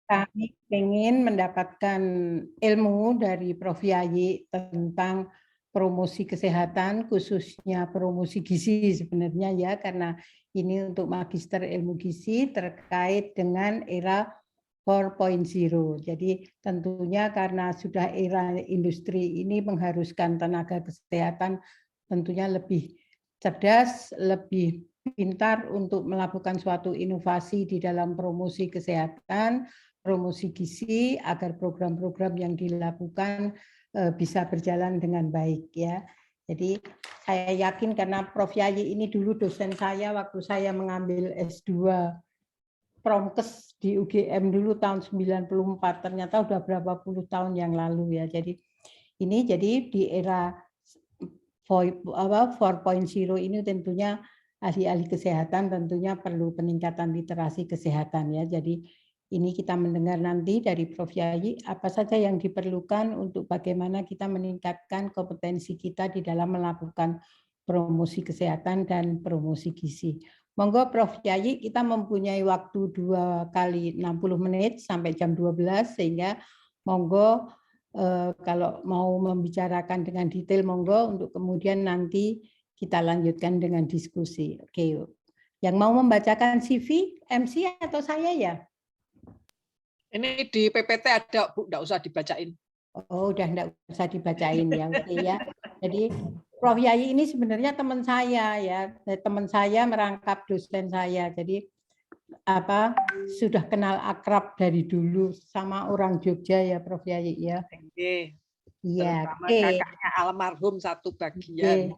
Kami ingin mendapatkan ilmu dari Prof. Yayi tentang promosi kesehatan, khususnya promosi gizi sebenarnya ya, karena ini untuk Magister Ilmu Gizi terkait dengan era 4.0. Jadi tentunya karena sudah era industri ini mengharuskan tenaga kesehatan tentunya lebih cerdas, lebih pintar untuk melakukan suatu inovasi di dalam promosi kesehatan, promosi gizi agar program-program yang dilakukan bisa berjalan dengan baik ya. Jadi saya yakin karena Prof. Yayi ini dulu dosen saya waktu saya mengambil S2 Promkes di UGM dulu tahun 94, ternyata udah berapa puluh tahun yang lalu ya. Jadi ini di era 4.0 ini tentunya ahli-ahli kesehatan tentunya perlu peningkatan literasi kesehatan ya. Jadi ini kita mendengar nanti dari Prof. Yayi apa saja yang diperlukan untuk bagaimana kita meningkatkan kompetensi kita di dalam melakukan promosi kesehatan dan promosi gizi. Monggo Prof. Yayi, kita mempunyai waktu 2 kali 60 menit sampai jam 12 sehingga monggo kalau mau membicarakan dengan detail monggo untuk kemudian nanti kita lanjutkan dengan diskusi. Oke. Yang mau membacakan CV MC atau saya ya? Ini di PPT ada, Bu, enggak usah dibacain. Oh, udah enggak usah dibacain ya. Oke ya. Jadi Prof. Yayi ini sebenarnya teman saya ya. Teman saya merangkap dosen saya. Jadi sudah kenal akrab dari dulu sama orang Jogja ya Prof. Yayi ya. Iya, terutama kakaknya almarhum satu bagian.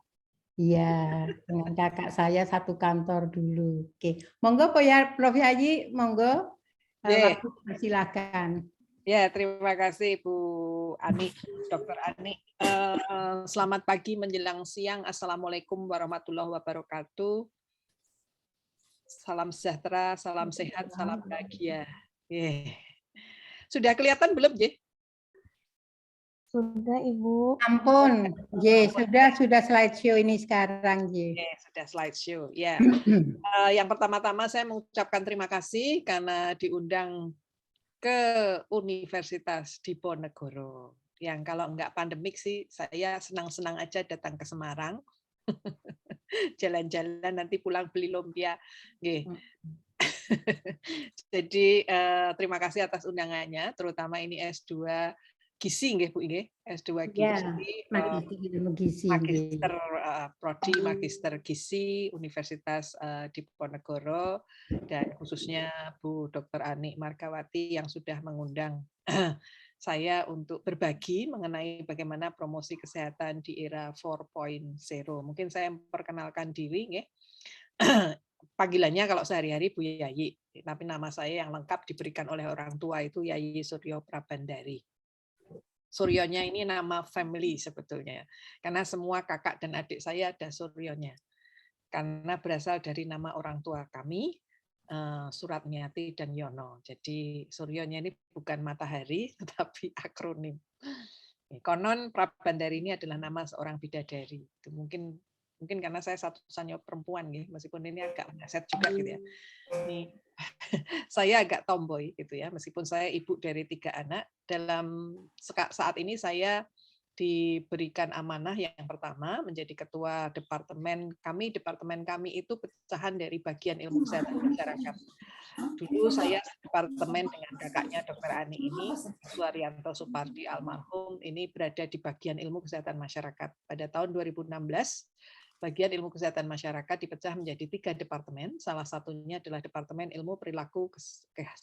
Iya, dengan kakak saya satu kantor dulu. Oke, monggo Prof. Yayi, monggo waktu silakan. Ya, terima kasih Bu Ani, Dokter Ani. Selamat pagi menjelang siang. Assalamualaikum warahmatullahi wabarakatuh. Salam sejahtera, salam sehat, salam bahagia. Sudah kelihatan belum, J? Sudah, Ibu. Ampun, sudah slideshow ini sekarang, J. Sudah slideshow, ya. Yang pertama-tama saya mengucapkan terima kasih karena diundang ke Universitas Diponegoro. Yang kalau enggak pandemik sih, saya senang-senang aja datang ke Semarang. Jalan-jalan nanti pulang beli lumpia. Jadi terima kasih atas undangannya, terutama ini S2 Gizi nggih Bu nggih, S2 Gizi, Magister Prodi Magister Gizi Universitas Diponegoro, dan khususnya Bu Dr. Ani Margawati yang sudah mengundang saya untuk berbagi mengenai bagaimana promosi kesehatan di era 4.0. Mungkin saya memperkenalkan diri nggih. Panggilannya kalau sehari-hari Bu Yayi, tapi nama saya yang lengkap diberikan oleh orang tua itu Yayi Suryo Prabandari. Suryonya ini nama family sebetulnya, karena semua kakak dan adik saya ada Suryonya, karena berasal dari nama orang tua kami, Suratmiati dan Yono. Jadi Suryonya ini bukan matahari, tetapi akronim. Konon Prabandari ini adalah nama seorang bidadari. Itu mungkin karena saya satu-satunya perempuan, meskipun ini agak meleset juga gitu ya. Ini saya agak tomboy gitu ya, meskipun saya ibu dari 3 anak. Dalam saat ini saya diberikan amanah yang pertama menjadi ketua departemen kami. Departemen kami itu pecahan dari bagian ilmu kesehatan masyarakat. Dulu saya departemen dengan kakaknya Dr. Ani ini, Suaryanto Supardi almarhum, ini berada di bagian ilmu kesehatan masyarakat. Pada tahun 2016, bagian ilmu kesehatan masyarakat dipecah menjadi 3 departemen. Salah satunya adalah Departemen Ilmu Perilaku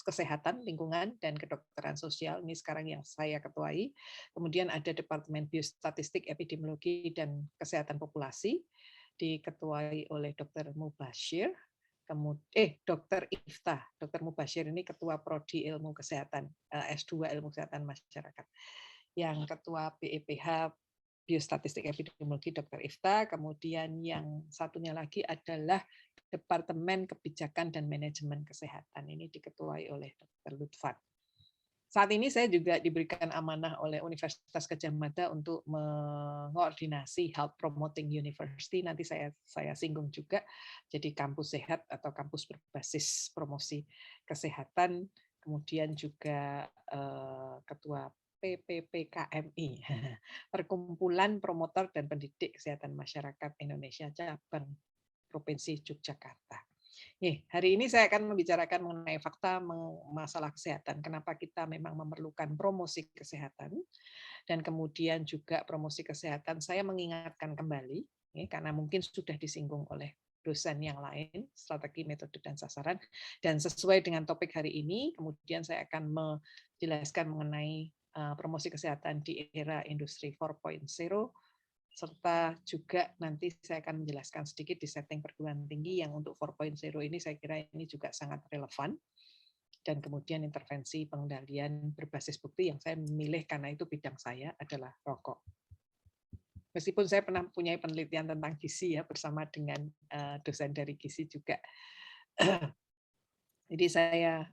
Kesehatan, Lingkungan, dan Kedokteran Sosial. Ini sekarang yang saya ketuai. Kemudian ada Departemen Biostatistik, Epidemiologi, dan Kesehatan Populasi, diketuai oleh Dr. Mubashir. Dr. Ifta. Dr. Mubashir ini Ketua Prodi Ilmu Kesehatan, S2 Ilmu Kesehatan Masyarakat. Yang Ketua BEPH Biostatistik Epidemiologi Dr. Ifta, kemudian yang satunya lagi adalah Departemen Kebijakan dan Manajemen Kesehatan. Ini diketuai oleh Dr. Lutfan. saat ini saya juga diberikan amanah oleh Universitas Gadjah Mada untuk mengkoordinasi Health Promoting University. Nanti saya singgung juga. Jadi kampus sehat atau kampus berbasis promosi kesehatan. Kemudian juga ketua PPPKMI, Perkumpulan Promotor dan Pendidik Kesehatan Masyarakat Indonesia Cabang Provinsi Yogyakarta. Hari ini saya akan membicarakan mengenai fakta masalah kesehatan. Kenapa kita memang memerlukan promosi kesehatan, dan kemudian juga promosi kesehatan. Saya mengingatkan kembali, karena mungkin sudah disinggung oleh dosen yang lain, strategi, metode, dan sasaran. Dan sesuai dengan topik hari ini, kemudian saya akan menjelaskan mengenai promosi kesehatan di era industri 4.0, serta juga nanti saya akan menjelaskan sedikit di setting perguruan tinggi yang untuk 4.0 ini saya kira ini juga sangat relevan, dan kemudian intervensi pengendalian berbasis bukti yang saya memilih karena itu bidang saya adalah rokok. Meskipun saya pernah punya penelitian tentang gizi ya bersama dengan dosen dari gizi juga. Jadi saya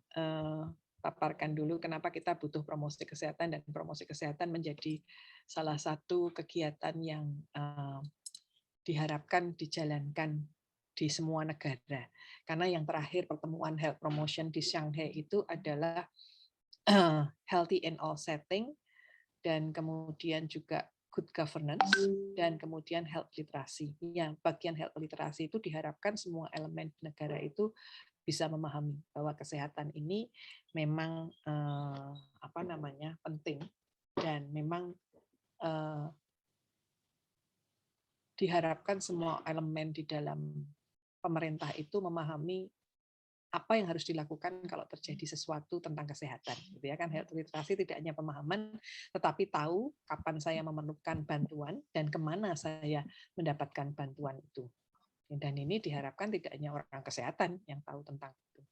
paparkan dulu kenapa kita butuh promosi kesehatan, dan promosi kesehatan menjadi salah satu kegiatan yang diharapkan dijalankan di semua negara. Karena yang terakhir pertemuan health promotion di Shanghai itu adalah healthy in all setting, dan kemudian juga good governance, dan kemudian health literasi. Ya, bagian health literasi itu diharapkan semua elemen negara itu bisa memahami bahwa kesehatan ini memang penting, dan memang diharapkan semua elemen di dalam pemerintah itu memahami apa yang harus dilakukan kalau terjadi sesuatu tentang kesehatan, gitu ya kan. Health literasi tidak hanya pemahaman, tetapi tahu kapan saya memerlukan bantuan dan kemana saya mendapatkan bantuan itu. Dan ini diharapkan tidak hanya orang kesehatan yang tahu tentang itu.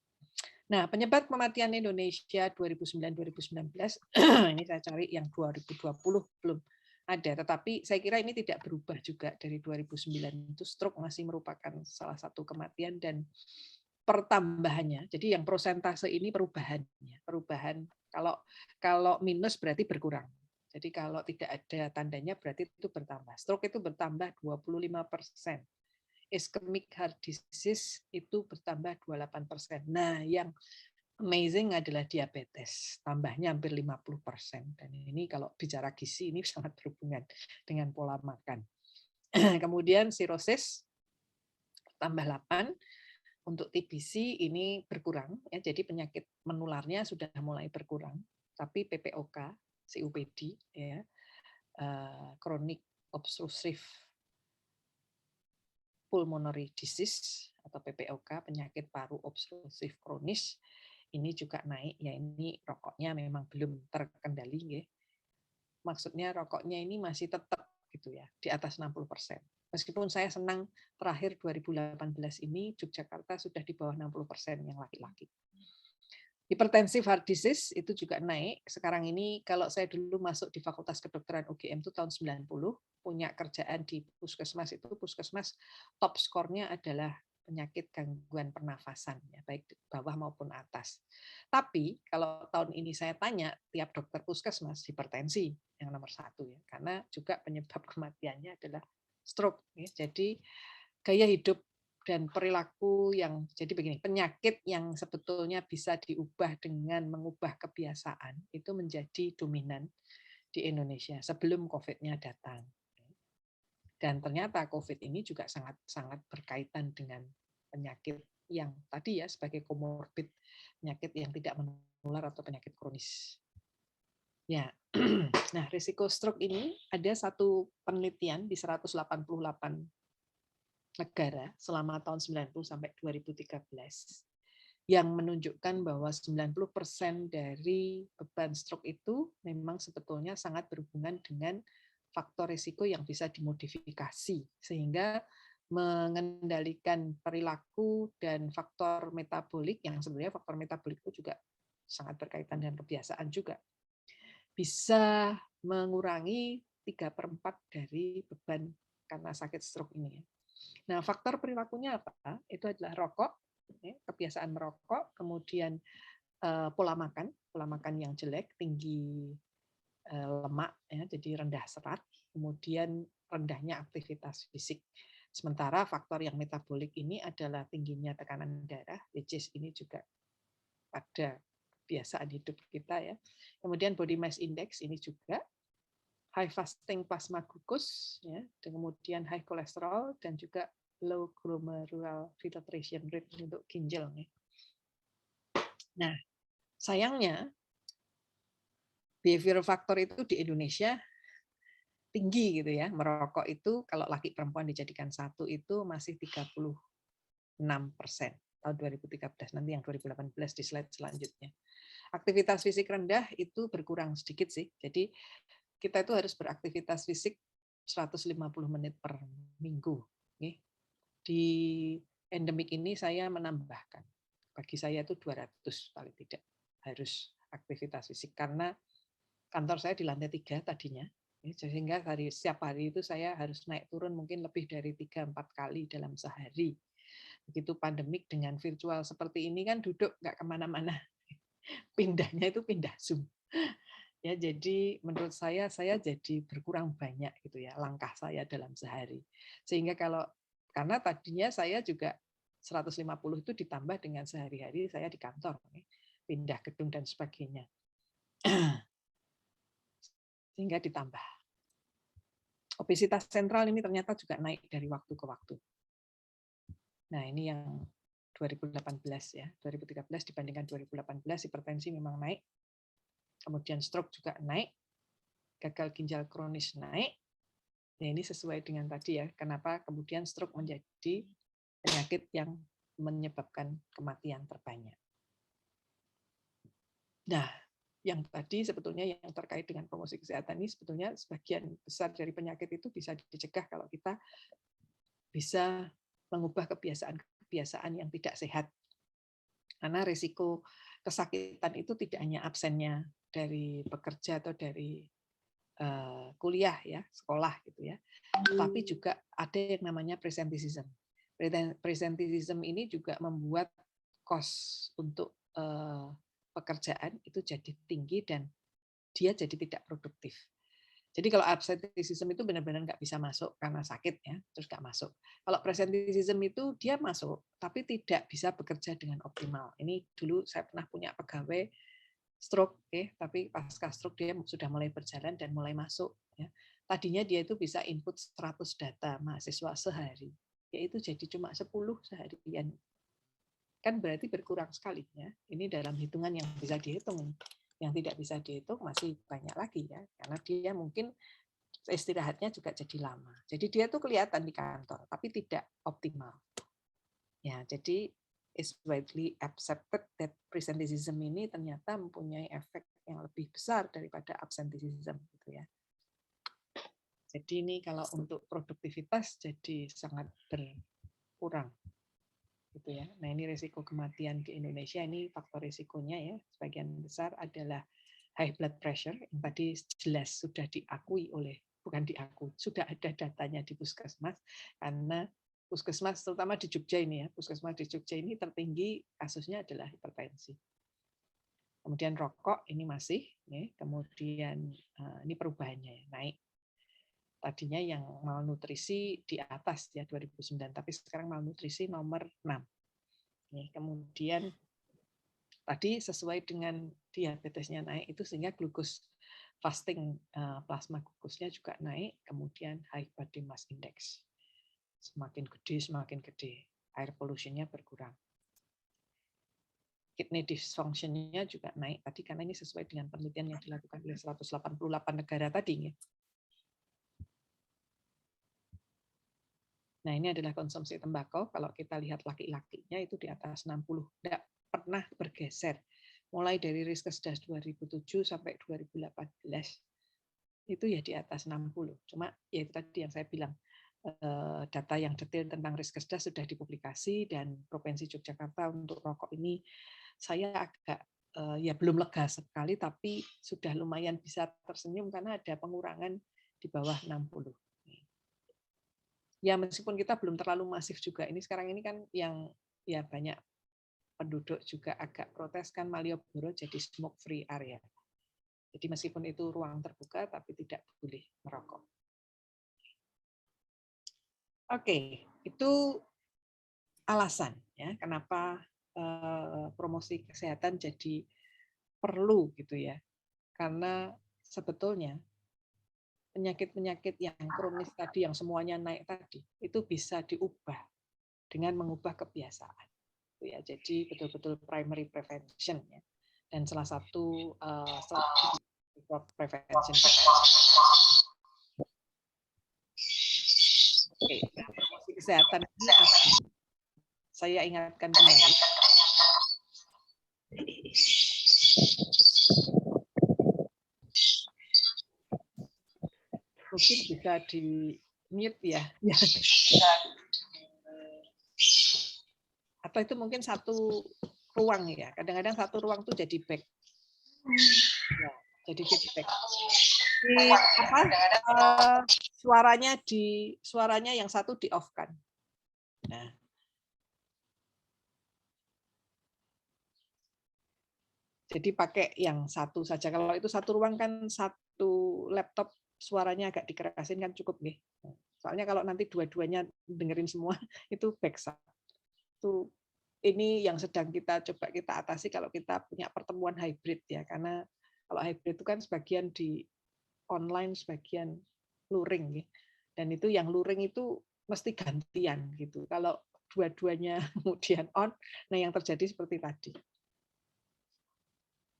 Nah, penyebab kematian Indonesia 2009-2019, ini saya cari yang 2020 belum ada, tetapi saya kira ini tidak berubah juga dari 2009 itu. Stroke masih merupakan salah satu kematian dan pertambahannya. Jadi yang persentase ini perubahannya. Perubahan kalau minus berarti berkurang. Jadi kalau tidak ada tandanya berarti itu bertambah. Stroke itu bertambah 25%. Ischemic heart disease itu bertambah 28%. Nah, yang amazing adalah diabetes, tambahnya hampir 50%. Dan ini kalau bicara gizi ini sangat berhubungan dengan pola makan. Kemudian sirosis tambah 8, untuk TBC ini berkurang, ya, jadi penyakit menularnya sudah mulai berkurang. Tapi PPOK, COPD, ya, chronic obstructive pulmonary disease atau PPOK, penyakit paru obstruktif kronis, ini juga naik. Ya, ini rokoknya memang belum terkendali, ya. Maksudnya rokoknya ini masih tetap gitu ya, di atas 60%. Meskipun saya senang terakhir 2018 ini Yogyakarta sudah di bawah 60% yang laki-laki. Hipertensive heart disease itu juga naik. Sekarang ini kalau saya dulu masuk di Fakultas Kedokteran UGM itu tahun 90, punya kerjaan di puskesmas itu, puskesmas top skornya adalah penyakit gangguan pernafasan, ya, baik bawah maupun atas. Tapi kalau tahun ini saya tanya tiap dokter puskesmas, hipertensi yang nomor 1 ya, karena juga penyebab kematiannya adalah stroke. Ya. Jadi gaya hidup dan perilaku yang jadi begini, penyakit yang sebetulnya bisa diubah dengan mengubah kebiasaan itu menjadi dominan di Indonesia sebelum COVID-nya datang. Dan ternyata COVID ini juga sangat berkaitan dengan penyakit yang tadi ya sebagai komorbid, penyakit yang tidak menular atau penyakit kronis. Ya. Nah, risiko stroke ini ada satu penelitian di 188 negara selama tahun 90 sampai 2013 yang menunjukkan bahwa 90% dari beban stroke itu memang sebetulnya sangat berhubungan dengan faktor risiko yang bisa dimodifikasi sehingga mengendalikan perilaku dan faktor metabolik yang sebenarnya faktor metabolik itu juga sangat berkaitan dengan kebiasaan juga bisa mengurangi 3/4 dari beban karena sakit stroke ini. Nah, faktor perilakunya apa? Itu adalah rokok, kebiasaan merokok, kemudian pola makan yang jelek, tinggi lemak, ya, jadi rendah serat, kemudian rendahnya aktivitas fisik. Sementara faktor yang metabolik ini adalah tingginya tekanan darah, which is ini juga pada kebiasaan hidup kita ya. Kemudian body mass index ini juga high fasting plasma glucose, ya, dan kemudian high kolesterol dan juga low glomerular filtration rate untuk ginjal. Ya. Nah, sayangnya behavioral factor itu di Indonesia tinggi gitu ya. Merokok itu kalau laki perempuan dijadikan satu itu masih 36% tahun 2013, nanti yang 2018 di slide selanjutnya. Aktivitas fisik rendah itu berkurang sedikit sih. Jadi kita itu harus beraktivitas fisik 150 menit per minggu. Di endemik ini saya menambahkan. Bagi saya itu 200 paling tidak harus aktivitas fisik karena kantor saya di lantai 3 tadinya, sehingga setiap hari itu saya harus naik turun mungkin lebih dari 3-4 kali dalam sehari. Begitu pandemik dengan virtual seperti ini kan duduk nggak kemana-mana, pindahnya itu pindah Zoom. Ya, jadi menurut saya jadi berkurang banyak gitu ya langkah saya dalam sehari. Sehingga karena tadinya saya juga 150 itu ditambah dengan sehari-hari saya di kantor, pindah gedung dan sebagainya. Sehingga ditambah. Obesitas sentral ini ternyata juga naik dari waktu ke waktu. Nah, ini yang 2018 ya. 2013 dibandingkan 2018 hipertensi memang naik. Kemudian stroke juga naik. Gagal ginjal kronis naik. Nah, ini sesuai dengan tadi ya, kenapa kemudian stroke menjadi penyakit yang menyebabkan kematian terbanyak. Nah, yang tadi sebetulnya yang terkait dengan promosi kesehatan ini sebetulnya sebagian besar dari penyakit itu bisa dicegah kalau kita bisa mengubah kebiasaan-kebiasaan yang tidak sehat. Karena risiko kesakitan itu tidak hanya absennya dari bekerja atau dari kuliah ya, sekolah gitu ya. Tapi juga ada yang namanya presenteeism. Presenteeism ini juga membuat cost untuk pekerjaan itu jadi tinggi dan dia jadi tidak produktif. Jadi kalau absenteeism itu benar-benar nggak bisa masuk karena sakit ya, terus nggak masuk. Kalau presenteeism itu dia masuk, tapi tidak bisa bekerja dengan optimal. Ini dulu saya pernah punya pegawai stroke, tapi pasca stroke dia sudah mulai berjalan dan mulai masuk. Ya. Tadinya dia itu bisa input 100 data mahasiswa sehari, yaitu jadi cuma 10 seharian. Kan berarti berkurang sekali ya. Ini dalam hitungan yang bisa dihitung. Yang tidak bisa dihitung masih banyak lagi ya, karena dia mungkin istirahatnya juga jadi lama. Jadi dia tuh kelihatan di kantor, tapi tidak optimal. Ya, jadi is widely accepted that presenteeism ini ternyata mempunyai efek yang lebih besar daripada absenteeism gitu ya. Jadi ini kalau untuk produktivitas jadi sangat berkurang. Gitu ya. Nah, ini risiko kematian di Indonesia, ini faktor risikonya ya, sebagian besar adalah high blood pressure yang tadi jelas sudah diakui sudah ada datanya di puskesmas, karena puskesmas terutama di Jogja ini ya, puskesmas di Jogja ini tertinggi kasusnya adalah hipertensi. Kemudian rokok ini masih, ya, kemudian ini perubahannya ya, naik. Tadinya yang malnutrisi di atas ya 2009, tapi sekarang malnutrisi nomor 6. Kemudian tadi sesuai dengan diabetesnya naik itu sehingga glukos fasting plasma glukosnya juga naik, kemudian high body mass index. Semakin gede, air pollution-nya berkurang. Kidney dysfunction-nya juga naik tadi karena ini sesuai dengan penelitian yang dilakukan oleh 188 negara tadi. Nah, ini adalah konsumsi tembakau. Kalau kita lihat laki-lakinya itu di atas 60, tidak pernah bergeser. Mulai dari Riskesdas 2007 sampai 2018, itu ya di atas 60. Cuma ya itu tadi yang saya bilang, data yang detail tentang Riskesdas sudah dipublikasi, dan Provinsi Yogyakarta untuk rokok ini saya agak ya belum lega sekali, tapi sudah lumayan bisa tersenyum karena ada pengurangan di bawah 60. Ya meskipun kita belum terlalu masif juga. Ini sekarang ini kan yang ya banyak penduduk juga agak protes kan Malioboro jadi smoke free area. Jadi meskipun itu ruang terbuka tapi tidak boleh merokok. Oke, itu alasan ya kenapa promosi kesehatan jadi perlu gitu ya. Karena sebetulnya penyakit-penyakit yang kronis tadi yang semuanya naik tadi itu bisa diubah dengan mengubah kebiasaan. Ya, jadi betul-betul primary prevention ya. Dan salah satu strategi prevention. Oke, promosi kesehatan ini apa? Saya ingatkan kembali. Mungkin bisa di mute ya. Atau itu mungkin satu ruang ya. Kadang-kadang satu ruang tuh jadi back. Ya, jadi feedback. Suaranya yang satu di off kan. Nah. Jadi pakai yang satu saja. Kalau itu satu ruang kan satu laptop suaranya agak dikerasin kan cukup nih. Soalnya kalau nanti dua-duanya dengerin semua itu backsound. Itu ini yang sedang kita coba kita atasi kalau kita punya pertemuan hybrid ya. Karena kalau hybrid itu kan sebagian di online, sebagian luring ya. Dan itu yang luring itu mesti gantian gitu. Kalau dua-duanya kemudian on, nah yang terjadi seperti tadi.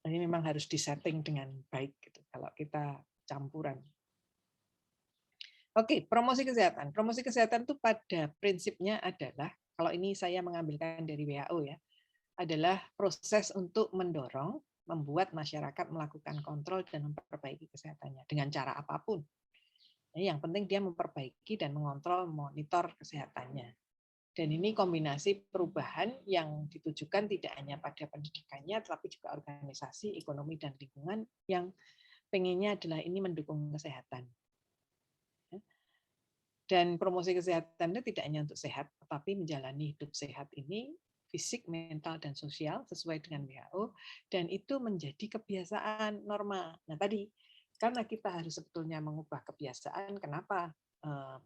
Ini memang harus disetting dengan baik gitu kalau kita campuran. Oke, promosi kesehatan. Promosi kesehatan itu pada prinsipnya adalah, kalau ini saya mengambilkan dari WHO ya, adalah proses untuk mendorong, membuat masyarakat melakukan kontrol dan memperbaiki kesehatannya dengan cara apapun. Yang penting dia memperbaiki dan mengontrol, monitor kesehatannya. Dan ini kombinasi perubahan yang ditujukan tidak hanya pada pendidikannya, tetapi juga organisasi, ekonomi, dan lingkungan yang pengennya adalah ini mendukung kesehatan. Dan promosi kesehatan itu tidak hanya untuk sehat, tetapi menjalani hidup sehat ini fisik, mental, dan sosial sesuai dengan WHO, dan itu menjadi kebiasaan norma. Nah tadi, karena kita harus sebetulnya mengubah kebiasaan, kenapa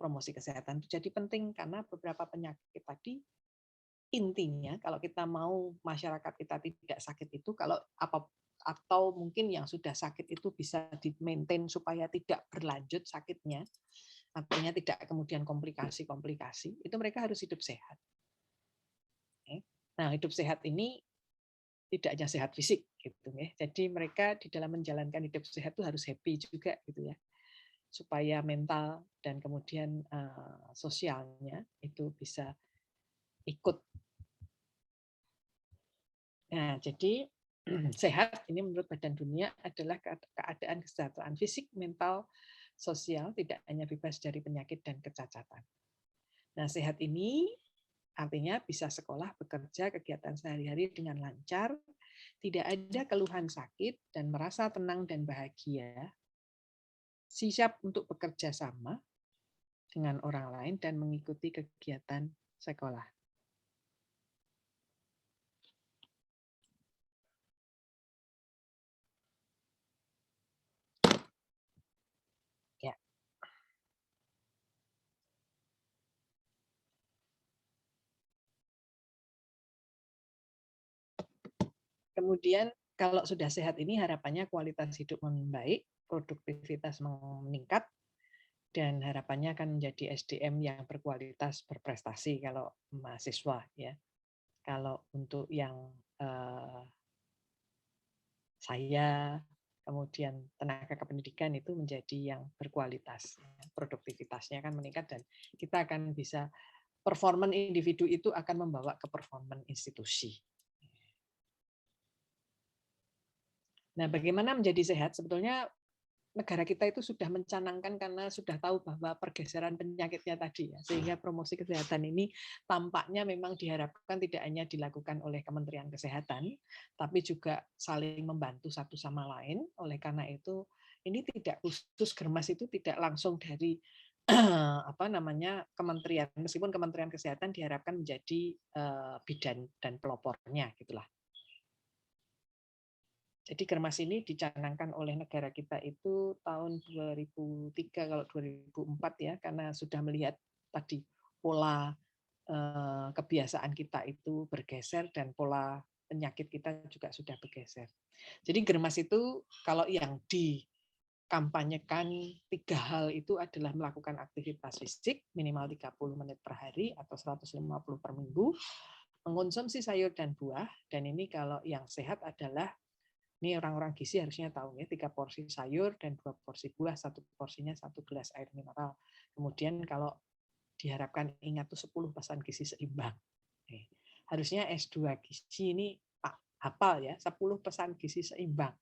promosi kesehatan itu jadi penting? Karena beberapa penyakit tadi, intinya kalau kita mau masyarakat kita tidak sakit itu, kalau apa atau mungkin yang sudah sakit itu bisa di-maintain supaya tidak berlanjut sakitnya, artinya tidak kemudian komplikasi-komplikasi, itu mereka harus hidup sehat. Nah, hidup sehat ini tidak hanya sehat fisik gitu ya. Jadi mereka di dalam menjalankan hidup sehat itu harus happy juga gitu ya. Supaya mental dan kemudian sosialnya itu bisa ikut. Nah, jadi sehat ini menurut Badan Dunia adalah keadaan kesejahteraan fisik, mental, sosial, tidak hanya bebas dari penyakit dan kecacatan. Nah, sehat ini artinya bisa sekolah, bekerja, kegiatan sehari-hari dengan lancar, tidak ada keluhan sakit, dan merasa tenang dan bahagia, siap untuk bekerja sama dengan orang lain dan mengikuti kegiatan sekolah. Ya. Kemudian kalau sudah sehat ini harapannya kualitas hidup membaik, produktivitas meningkat, dan harapannya akan menjadi SDM yang berkualitas, berprestasi kalau mahasiswa ya. Kalau untuk yang saya, kemudian tenaga kependidikan itu menjadi yang berkualitas, produktivitasnya akan meningkat dan kita akan bisa performan individu itu akan membawa ke performan institusi. Nah, bagaimana menjadi sehat? Sebetulnya negara kita itu sudah mencanangkan karena sudah tahu bahwa pergeseran penyakitnya tadi ya, sehingga promosi kesehatan ini tampaknya memang diharapkan tidak hanya dilakukan oleh Kementerian Kesehatan, tapi juga saling membantu satu sama lain. Oleh karena itu, ini tidak khusus Germas itu tidak langsung dari kementerian, meskipun Kementerian Kesehatan diharapkan menjadi bidan dan pelopornya gitulah. Jadi Germas ini dicanangkan oleh negara kita itu tahun 2003 kalau 2004 ya, karena sudah melihat tadi pola kebiasaan kita itu bergeser dan pola penyakit kita juga sudah bergeser. Jadi Germas itu kalau yang dikampanyekan 3 hal itu adalah melakukan aktivitas fisik minimal 30 menit per hari atau 150 per minggu, mengonsumsi sayur dan buah, dan ini kalau yang sehat adalah, ini orang-orang gizi harusnya tahu ya, 3 porsi sayur dan 2 porsi buah, 1 porsinya 1 gelas air mineral. Kemudian kalau diharapkan ingat tuh 10 pesan gizi seimbang. Harusnya S2 gizi ini hafal ya, 10 pesan gizi seimbang.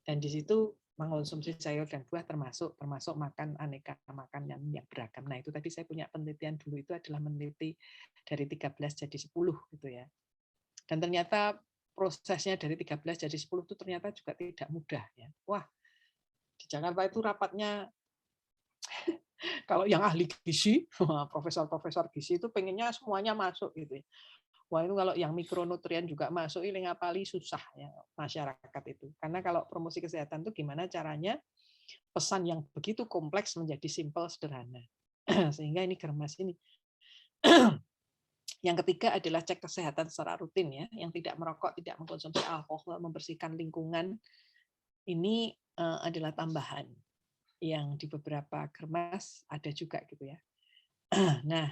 Dan di situ mengonsumsi sayur dan buah termasuk makan aneka makanan yang beragam. Nah, itu tadi saya punya penelitian dulu itu adalah meneliti dari 13 jadi 10 gitu ya. Dan ternyata prosesnya dari 13 jadi 10 itu ternyata juga tidak mudah ya. Wah, di Jakarta itu rapatnya kalau yang ahli gizi, profesor-profesor gizi itu pengennya semuanya masuk gitu. Wah, itu kalau yang mikronutrien juga masuk, ini ngapali susah ya masyarakat itu. Karena kalau promosi kesehatan itu gimana caranya pesan yang begitu kompleks menjadi simpel sederhana. Sehingga ini Germas ini. Yang ketiga adalah cek kesehatan secara rutin ya, yang tidak merokok, tidak mengkonsumsi alkohol, membersihkan lingkungan. Ini adalah tambahan yang di beberapa Germas ada juga gitu ya. Nah,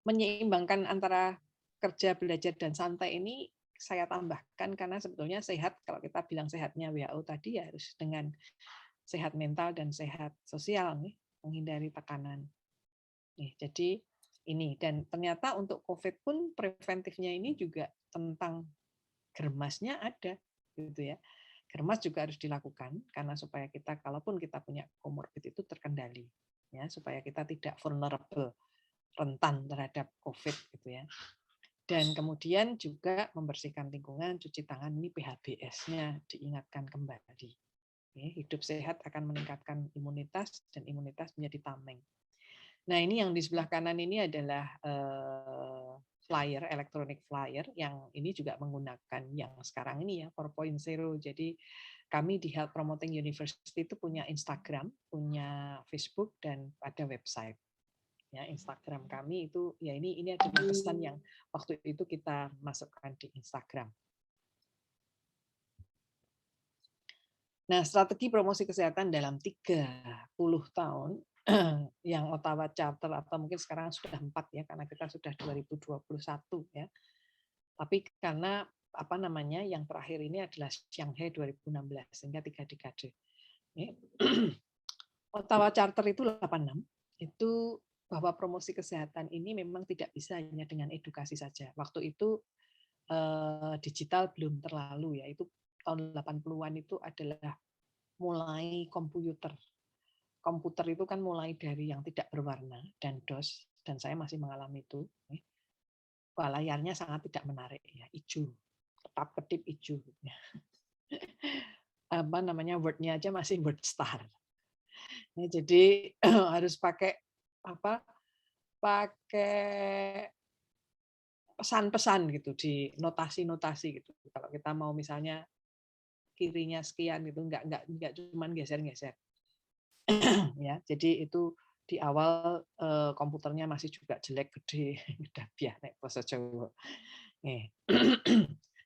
menyeimbangkan antara kerja, belajar, dan santai ini saya tambahkan karena sebetulnya sehat, kalau kita bilang sehatnya WHO tadi ya harus dengan sehat mental dan sehat sosial nih, menghindari tekanan. Nih, jadi ini, dan ternyata untuk COVID pun preventifnya ini juga tentang Germasnya ada gitu ya. Germas juga harus dilakukan karena supaya kita kalaupun kita punya komorbid itu terkendali ya, supaya kita tidak vulnerable, rentan terhadap COVID gitu ya. Dan kemudian juga membersihkan lingkungan, cuci tangan, ini PHBS-nya diingatkan kembali. Hidup sehat akan meningkatkan imunitas dan imunitas menjadi tameng. Nah, ini yang di sebelah kanan ini adalah flyer, electronic flyer, yang ini juga menggunakan yang sekarang ini ya, 4.0. Jadi kami di Health Promoting University itu punya Instagram, punya Facebook, dan ada website. Ya, Instagram kami itu, ya ini adalah pesan yang waktu itu kita masukkan di Instagram. Nah, strategi promosi kesehatan dalam 30 tahun yang Ottawa Charter atau mungkin sekarang sudah 4 ya karena kita sudah 2021 ya. Tapi karena yang terakhir ini adalah Shanghai 2016 sehingga 3 dekade. Ottawa Charter itu 86 itu bahwa promosi kesehatan ini memang tidak bisa hanya dengan edukasi saja. Waktu itu digital belum terlalu ya. Itu tahun 80-an itu adalah mulai komputer itu kan mulai dari yang tidak berwarna dan DOS, dan saya masih mengalami itu. Wah, layarnya sangat tidak menarik ya, hijau, ketap-ketip hijau. Word-nya aja masih word star. Jadi harus pakai pesan-pesan gitu di notasi-notasi gitu. Kalau kita mau misalnya kirinya sekian gitu, nggak cuma geser-geser. Ya, jadi itu di awal komputernya masih juga jelek, gede, udah biah nek basa Jawa.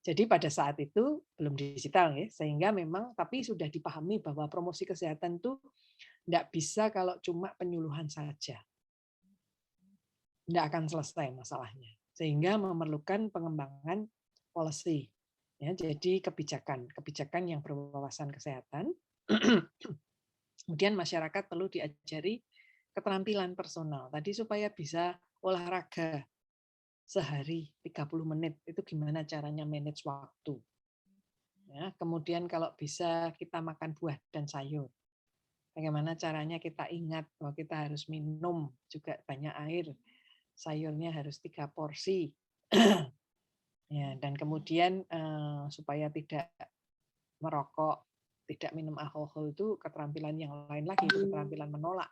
Jadi pada saat itu belum digital ya, sehingga memang tapi sudah dipahami bahwa promosi kesehatan itu tidak bisa kalau cuma penyuluhan saja. Tidak akan selesai masalahnya. Sehingga memerlukan pengembangan policy. Ya, jadi kebijakan yang berwawasan kesehatan. Kemudian masyarakat perlu diajari keterampilan personal. Tadi supaya bisa olahraga sehari 30 menit, itu gimana caranya manage waktu. Ya, kemudian kalau bisa kita makan buah dan sayur. Bagaimana caranya kita ingat bahwa kita harus minum juga banyak air. Sayurnya harus 3 porsi. Ya, dan kemudian supaya tidak merokok, tidak minum alkohol itu keterampilan yang lain lagi, itu keterampilan menolak.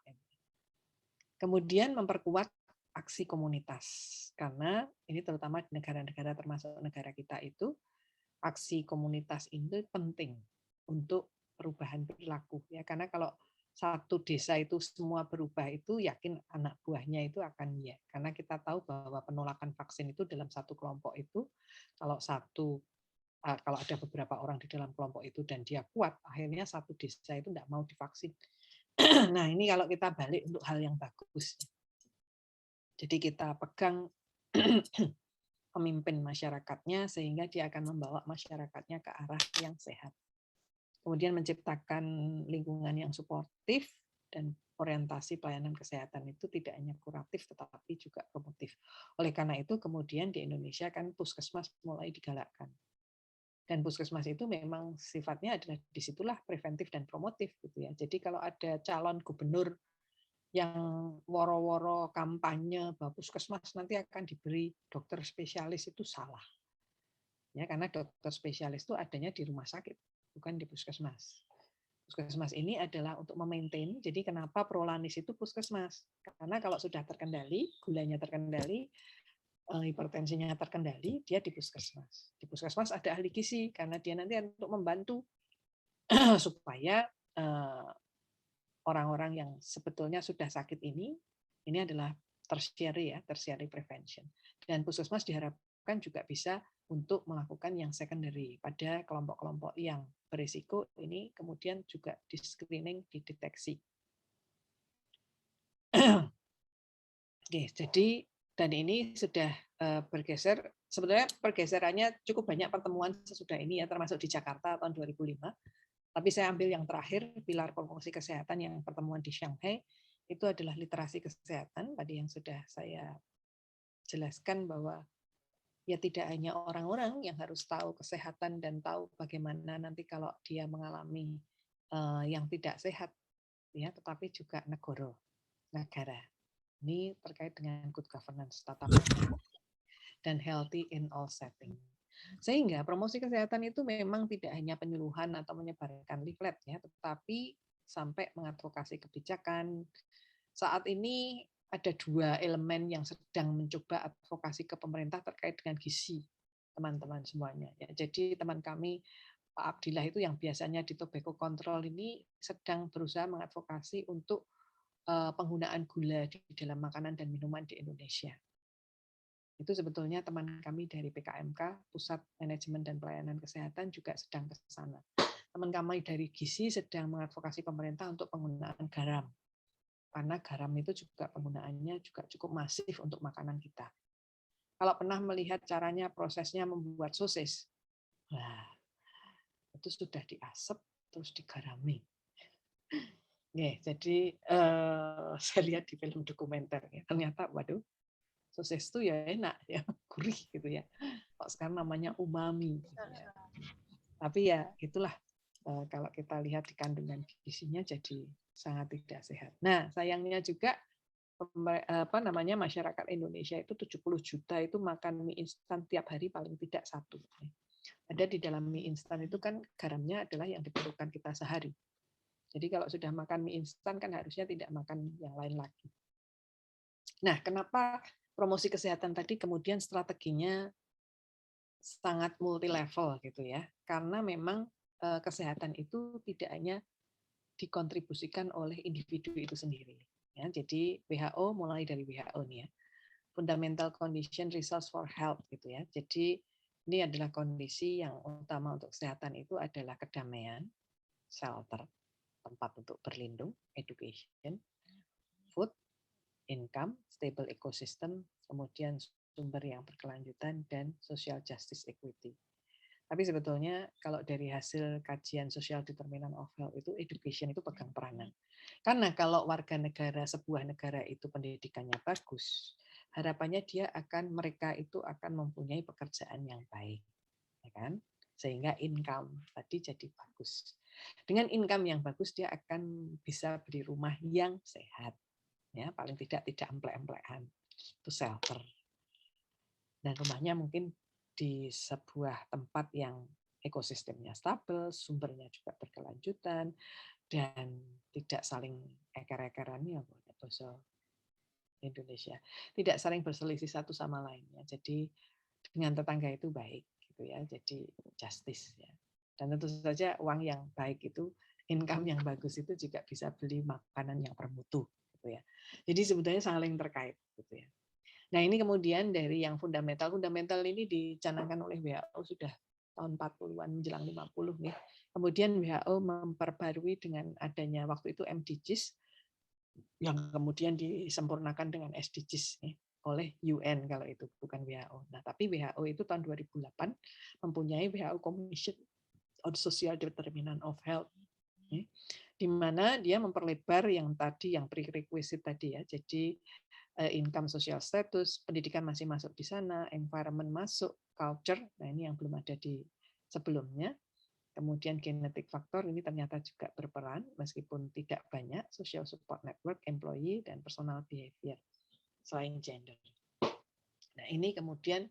Kemudian memperkuat aksi komunitas, karena ini terutama di negara-negara termasuk negara kita itu, aksi komunitas itu penting untuk perubahan perilaku ya, karena kalau satu desa itu semua berubah itu yakin anak buahnya itu akan ya, karena kita tahu bahwa penolakan vaksin itu dalam satu kelompok itu kalau kalau ada beberapa orang di dalam kelompok itu dan dia kuat, akhirnya satu desa itu tidak mau divaksin. Nah ini kalau kita balik untuk hal yang bagus, jadi kita pegang pemimpin masyarakatnya sehingga dia akan membawa masyarakatnya ke arah yang sehat. Kemudian menciptakan lingkungan yang suportif dan orientasi pelayanan kesehatan itu tidak hanya kuratif tetapi juga promotif. Oleh karena itu kemudian di Indonesia kan puskesmas mulai digalakkan. Dan puskesmas itu memang sifatnya adalah disitulah preventif dan promotif gitu ya. Jadi kalau ada calon gubernur yang woro-woro kampanye bahwa puskesmas nanti akan diberi dokter spesialis itu salah. Ya, karena dokter spesialis itu adanya di rumah sakit, bukan di puskesmas. Puskesmas ini adalah untuk memaintain, jadi kenapa Prolanis itu puskesmas? Karena kalau sudah terkendali, gulanya terkendali, hipertensinya terkendali, dia di puskesmas. Di puskesmas ada ahli gizi, karena dia nanti untuk membantu supaya orang-orang yang sebetulnya sudah sakit ini adalah tertiary prevention. Dan puskesmas diharapkan juga bisa untuk melakukan yang secondary pada kelompok-kelompok yang berisiko ini kemudian juga di screening, dideteksi. Oke, jadi dan ini sudah bergeser, sebenarnya pergeserannya cukup banyak pertemuan sesudah ini ya, termasuk di Jakarta tahun 2005. Tapi saya ambil yang terakhir, pilar promosi kesehatan yang pertemuan di Shanghai, itu adalah literasi kesehatan, tadi yang sudah saya jelaskan bahwa ya tidak hanya orang-orang yang harus tahu kesehatan dan tahu bagaimana nanti kalau dia mengalami yang tidak sehat, ya, tetapi juga negara. Ini terkait dengan good governance, tata kelola, dan healthy in all setting. Sehingga promosi kesehatan itu memang tidak hanya penyuluhan atau menyebarkan leaflet ya, tetapi sampai mengadvokasi kebijakan. Saat ini ada 2 elemen yang sedang mencoba advokasi ke pemerintah terkait dengan gizi, teman-teman semuanya. Ya, jadi teman kami Pak Abdillah itu yang biasanya di tobacco control ini sedang berusaha mengadvokasi untuk penggunaan gula di dalam makanan dan minuman di Indonesia. Itu sebetulnya teman kami dari PKMK, Pusat Manajemen dan Pelayanan Kesehatan juga sedang ke sana. Teman kami dari gizi sedang mengadvokasi pemerintah untuk penggunaan garam. Karena garam itu juga penggunaannya juga cukup masif untuk makanan kita. Kalau pernah melihat caranya prosesnya membuat sosis, nah, itu sudah diasap terus digarami. Jadi saya lihat di film dokumenter, ternyata waduh, sosis itu ya enak ya, gurih gitu ya. Kok sekarang namanya umami gitu ya. Tapi ya itulah kalau kita lihat di kandungan gizinya jadi sangat tidak sehat. Nah, sayangnya juga masyarakat Indonesia itu 70 juta itu makan mie instan tiap hari paling tidak 1. Ada di dalam mie instan itu kan garamnya adalah yang diperlukan kita sehari. Jadi kalau sudah makan mie instan kan harusnya tidak makan yang lain lagi. Nah, kenapa promosi kesehatan tadi kemudian strateginya sangat multi level gitu ya? Karena memang kesehatan itu tidak hanya dikontribusikan oleh individu itu sendiri. Ya, jadi WHO mulai dari WHO nih ya, Fundamental Condition Resource for Health gitu ya. Jadi ini adalah kondisi yang utama untuk kesehatan itu adalah kedamaian, shelter, tempat untuk berlindung, education, food, income, stable ecosystem, kemudian sumber yang berkelanjutan, dan social justice equity. Tapi sebetulnya kalau dari hasil kajian social determinant of health itu education itu pegang peranan. Karena kalau warga negara sebuah negara itu pendidikannya bagus, harapannya mereka itu akan mempunyai pekerjaan yang baik, ya kan? Sehingga income tadi jadi bagus. Dengan income yang bagus dia akan bisa beli rumah yang sehat. Ya, paling tidak emplek-emplekan, itu shelter. Dan rumahnya mungkin di sebuah tempat yang ekosistemnya stabil, sumbernya juga berkelanjutan, dan tidak saling eker-ekeran ya, Indonesia. Tidak saling berselisih satu sama lainnya. Jadi dengan tetangga itu baik gitu ya. Jadi justice ya. Dan tentu saja uang yang baik itu, income yang bagus itu juga bisa beli makanan yang bermutu gitu ya. Jadi sebetulnya saling terkait gitu ya. Nah, ini kemudian dari yang fundamental ini dicanangkan oleh WHO sudah tahun 40-an menjelang 50 nih. Kemudian WHO memperbarui dengan adanya waktu itu MDGs yang kemudian disempurnakan dengan SDGs nih, oleh UN kalau itu bukan WHO. Nah, tapi WHO itu tahun 2008 mempunyai WHO Commission on Social Determinant of Health, di mana dia memperlebar yang tadi yang prerequisite tadi ya. Jadi income, social status, pendidikan masih masuk di sana, environment masuk, culture, nah ini yang belum ada di sebelumnya. Kemudian genetic factor ini ternyata juga berperan, meskipun tidak banyak, social support network, employee, dan personal behavior, selain gender. Nah ini kemudian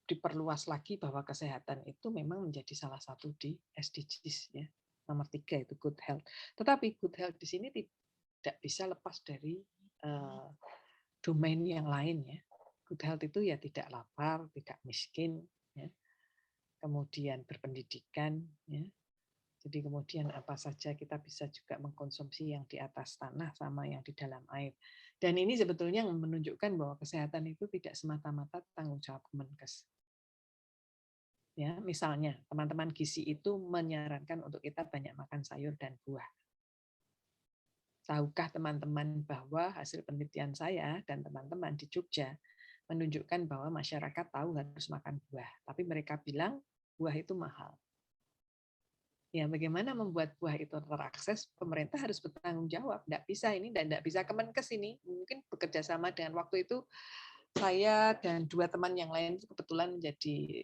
diperluas lagi bahwa kesehatan itu memang menjadi salah satu di SDGs, ya. Nomor 3 itu good health. Tetapi good health di sini tidak bisa lepas dari domain yang lain ya. Good health itu ya tidak lapar, tidak miskin, ya. Kemudian berpendidikan, ya. Jadi kemudian apa saja kita bisa juga mengkonsumsi yang di atas tanah sama yang di dalam air. Dan ini sebetulnya menunjukkan bahwa kesehatan itu tidak semata-mata tanggung jawab Kemenkes. Ya, misalnya teman-teman gizi itu menyarankan untuk kita banyak makan sayur dan buah. Tahukah teman-teman bahwa hasil penelitian saya dan teman-teman di Jogja menunjukkan bahwa masyarakat tahu harus makan buah, tapi mereka bilang buah itu mahal. Ya, bagaimana membuat buah itu terakses? Pemerintah harus bertanggung jawab. Tidak bisa ini dan tidak bisa Kemenkes ini. Mungkin bekerja sama dengan waktu itu saya dan 2 teman yang lain kebetulan menjadi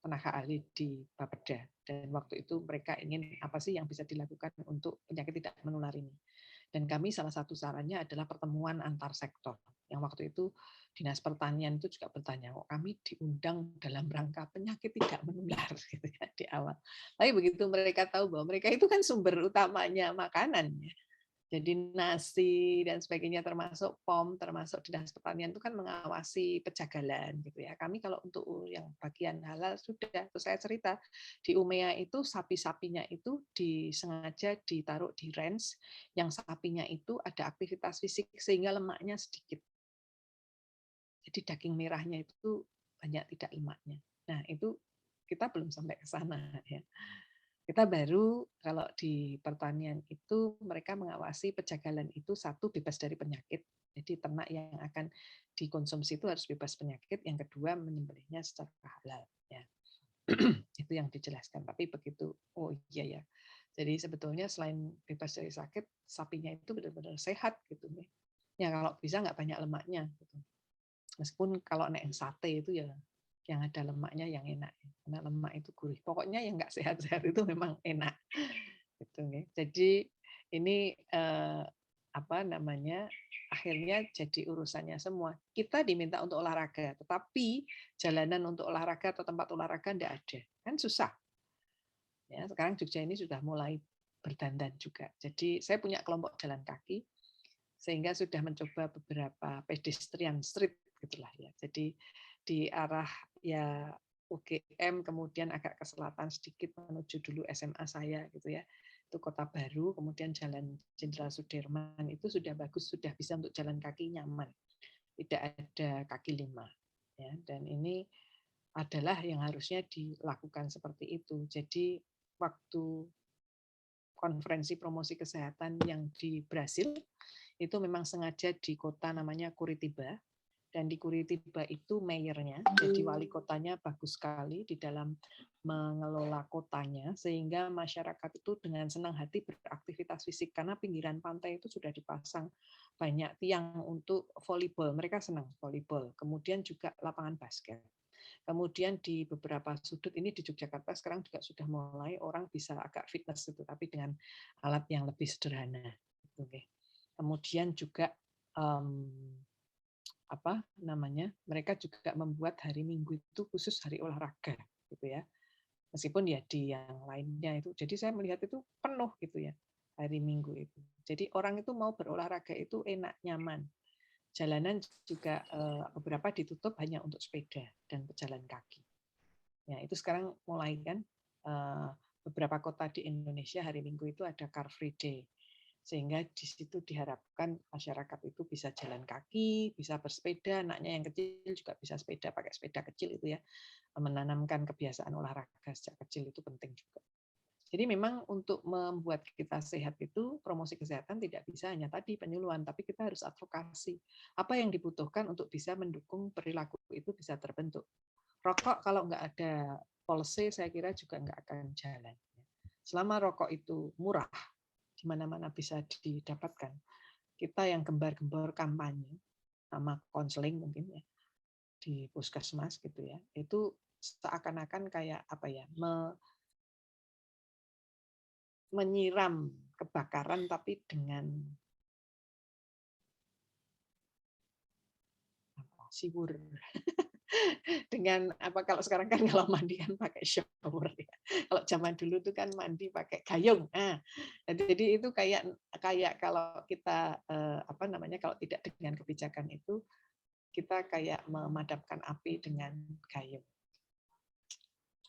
tenaga ahli di Bapeda. Dan waktu itu mereka ingin apa sih yang bisa dilakukan untuk penyakit tidak menular ini. Dan kami salah satu sarannya adalah pertemuan antar sektor. Yang waktu itu Dinas Pertanian itu juga bertanya, kok kami diundang dalam rangka penyakit tidak menular gitu ya di awal. Tapi begitu mereka tahu bahwa mereka itu kan sumber utamanya makanan, ya. Jadi nasi dan sebagainya termasuk POM, termasuk Dinas Pertanian itu kan mengawasi pejagalan gitu ya. Kami kalau untuk yang bagian halal sudah, terus saya cerita di Umea itu sapi-sapinya itu disengaja ditaruh di range yang sapinya itu ada aktivitas fisik sehingga lemaknya sedikit. Jadi daging merahnya itu banyak tidak lemaknya. Nah, itu kita belum sampai ke sana ya. Kita baru kalau di pertanian itu mereka mengawasi pejagalan itu satu bebas dari penyakit. Jadi ternak yang akan dikonsumsi itu harus bebas penyakit. Yang kedua menyembelihnya secara halal ya. Itu yang dijelaskan. Tapi begitu oh iya ya. Jadi sebetulnya selain bebas dari sakit, sapinya itu benar-benar sehat gitu nih. Ya kalau bisa nggak banyak lemaknya gitu. Meskipun kalau naik sate itu ya yang ada lemaknya yang enak, karena lemak itu gurih. Pokoknya yang nggak sehat-sehat itu memang enak. Gitu, jadi ini akhirnya jadi urusannya semua. Kita diminta untuk olahraga, tetapi jalanan untuk olahraga atau tempat olahraga tidak ada, kan susah. Ya, sekarang Jogja ini sudah mulai berdandan juga. Jadi saya punya kelompok jalan kaki, sehingga sudah mencoba beberapa pedestrian street gitulah ya. Jadi di arah ya UGM kemudian agak ke selatan sedikit menuju dulu SMA saya gitu ya. Itu Kota Baru, kemudian Jalan Jenderal Sudirman itu sudah bagus, sudah bisa untuk jalan kaki nyaman. Tidak ada kaki lima ya. Dan ini adalah yang harusnya dilakukan seperti itu. Jadi waktu konferensi promosi kesehatan yang di Brasil itu memang sengaja di kota namanya Curitiba, dan di Curitiba itu mayornya, jadi wali kotanya bagus sekali di dalam mengelola kotanya, sehingga masyarakat itu dengan senang hati beraktivitas fisik, karena pinggiran pantai itu sudah dipasang banyak tiang untuk volleyball, mereka senang volleyball, kemudian juga lapangan basket. Kemudian di beberapa sudut ini di Yogyakarta sekarang juga sudah mulai orang bisa agak fitness itu, tapi dengan alat yang lebih sederhana. Kemudian juga mereka juga membuat hari Minggu itu khusus hari olahraga gitu ya. Meskipun ya di yang lainnya itu, jadi saya melihat itu penuh gitu ya. hari Minggu itu. Jadi orang itu mau berolahraga itu enak, nyaman. Jalanan juga beberapa ditutup hanya untuk sepeda dan pejalan kaki. Ya, itu sekarang mulai kan beberapa kota di Indonesia hari Minggu itu ada Car Free Day. Sehingga di situ diharapkan masyarakat itu bisa jalan kaki, bisa bersepeda, anaknya yang kecil juga bisa sepeda, pakai sepeda kecil itu ya. Menanamkan kebiasaan olahraga sejak kecil itu penting juga. Jadi memang untuk membuat kita sehat itu, promosi kesehatan tidak bisa hanya tadi penyuluhan, tapi kita harus advokasi. Apa yang dibutuhkan untuk bisa mendukung perilaku itu bisa terbentuk. Rokok kalau nggak ada policy, saya kira juga nggak akan jalan. Selama rokok itu murah, di mana-mana bisa didapatkan, kita yang gembar-gembor kampanye, sama konseling mungkin ya, di puskesmas gitu ya, itu seakan-akan kayak apa ya, menyiram kebakaran tapi dengan siwur. Dengan apa, kalau sekarang kan kalau mandi kan pakai shower ya. Kalau zaman dulu tuh kan mandi pakai gayung. Nah, jadi itu kayak kalau kita apa namanya, kalau tidak dengan kebijakan itu kita kayak memadamkan api dengan gayung.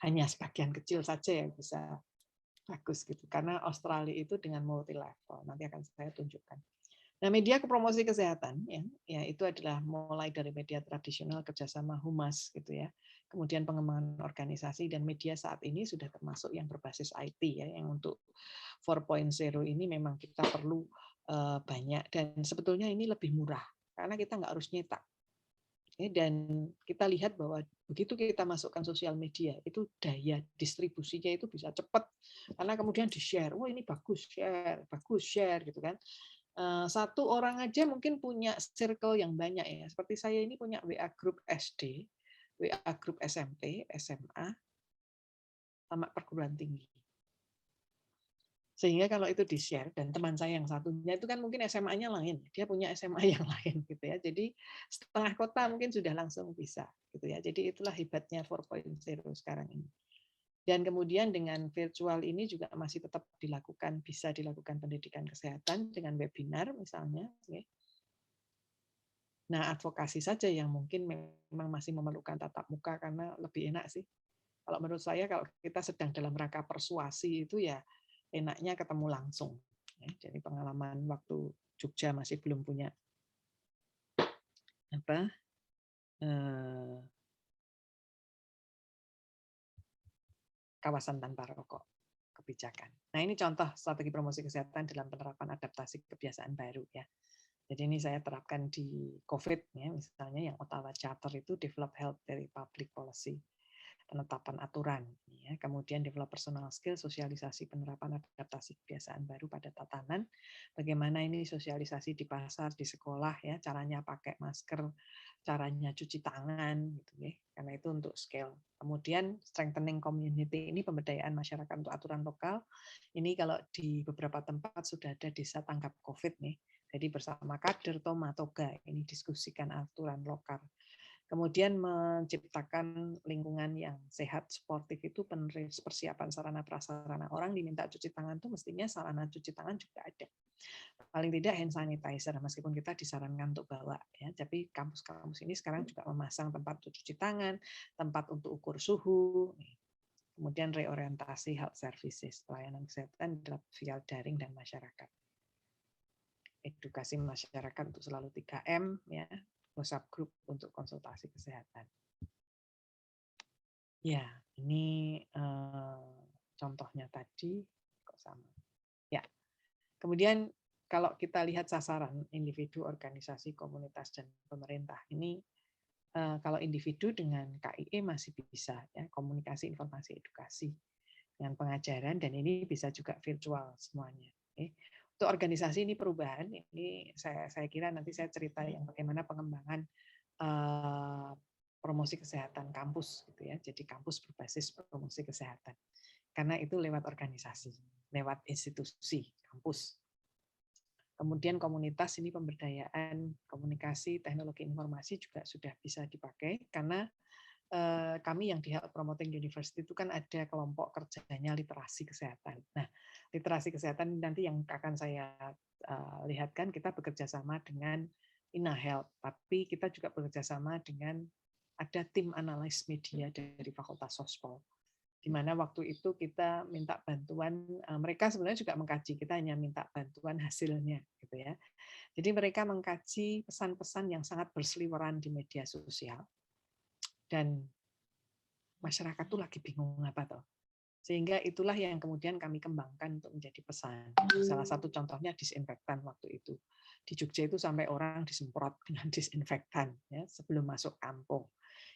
Hanya sebagian kecil saja yang bisa bagus gitu. Karena Australia itu dengan multi level. Nanti akan saya tunjukkan. Nah, media promosi kesehatan ya itu adalah mulai dari media tradisional kerjasama humas gitu ya. Kemudian pengembangan organisasi dan media saat ini sudah termasuk yang berbasis IT ya, yang untuk 4.0 ini memang kita perlu banyak, dan sebetulnya ini lebih murah karena kita nggak harus nyetak. Dan kita lihat bahwa begitu kita masukkan sosial media, itu daya distribusinya itu bisa cepat karena kemudian di-share. Wah, ini bagus share gitu kan. Satu orang aja mungkin punya circle yang banyak ya. Seperti saya ini punya WA group SD, WA group SMP, SMA, sama perguruan tinggi. Sehingga kalau itu di-share, dan teman saya yang satunya itu kan mungkin SMA-nya lain, dia punya SMA yang lain gitu ya. Jadi setengah kota mungkin sudah langsung bisa gitu ya. Jadi itulah hebatnya 4.0 sekarang ini. Dan kemudian dengan virtual ini juga masih tetap dilakukan, bisa dilakukan pendidikan kesehatan dengan webinar misalnya. Nah, advokasi saja yang mungkin memang masih memerlukan tatap muka karena lebih enak sih. Kalau menurut saya kalau kita sedang dalam rangka persuasi itu ya enaknya ketemu langsung. Jadi pengalaman waktu Jogja masih belum punya kawasan tanpa rokok kebijakan. Nah, ini contoh strategi promosi kesehatan dalam penerapan adaptasi kebiasaan baru ya. Jadi ini saya terapkan di COVID ya, misalnya yang Ottawa Charter itu develop health dari public policy, penetapan aturan, ya. Kemudian develop personal skill, sosialisasi penerapan adaptasi kebiasaan baru pada tatanan, bagaimana ini sosialisasi di pasar, di sekolah, ya, caranya pakai masker, caranya cuci tangan, gitu ya, karena itu untuk skill. Kemudian strengthening community, ini pemberdayaan masyarakat untuk aturan lokal. Ini kalau di beberapa tempat sudah ada desa tanggap COVID nih, jadi bersama kader, Toma, Toga, ini diskusikan aturan lokal. Kemudian menciptakan lingkungan yang sehat, sportif itu persiapan sarana prasarana. Orang diminta cuci tangan itu mestinya sarana cuci tangan juga ada. Paling tidak hand sanitizer, meskipun kita disarankan untuk bawa. Ya. Tapi kampus-kampus ini sekarang juga memasang tempat untuk cuci tangan, tempat untuk ukur suhu. Kemudian reorientasi health services, pelayanan kesehatan via daring dan masyarakat. Edukasi masyarakat untuk selalu 3M, ya. WhatsApp group untuk konsultasi kesehatan. Ya, ini contohnya tadi kok sama. Ya. Kemudian kalau kita lihat sasaran individu, organisasi, komunitas dan pemerintah ini kalau individu dengan KIE masih bisa ya, komunikasi, informasi, edukasi dengan pengajaran, dan ini bisa juga virtual semuanya. Okay. Untuk organisasi ini perubahan, ini saya kira nanti saya cerita yang bagaimana pengembangan promosi kesehatan kampus gitu ya. Jadi kampus berbasis promosi kesehatan. Karena itu lewat organisasi, lewat institusi kampus. Kemudian komunitas ini pemberdayaan komunikasi, teknologi informasi juga sudah bisa dipakai karena kami yang di Health Promoting University itu kan ada kelompok kerjanya literasi kesehatan. Nah, literasi kesehatan nanti yang akan saya lihatkan, kita bekerja sama dengan InaHealth, tapi kita juga bekerja sama dengan ada tim analis media dari Fakultas Sospol, di mana waktu itu kita minta bantuan, mereka sebenarnya juga mengkaji, kita hanya minta bantuan hasilnya, gitu ya. Jadi mereka mengkaji pesan-pesan yang sangat berseliweran di media sosial, dan masyarakat tuh lagi bingung apa toh. Sehingga itulah yang kemudian kami kembangkan untuk menjadi pesan. Salah satu contohnya disinfektan waktu itu. Di Jogja itu sampai orang disemprot dengan disinfektan ya, sebelum masuk kampung.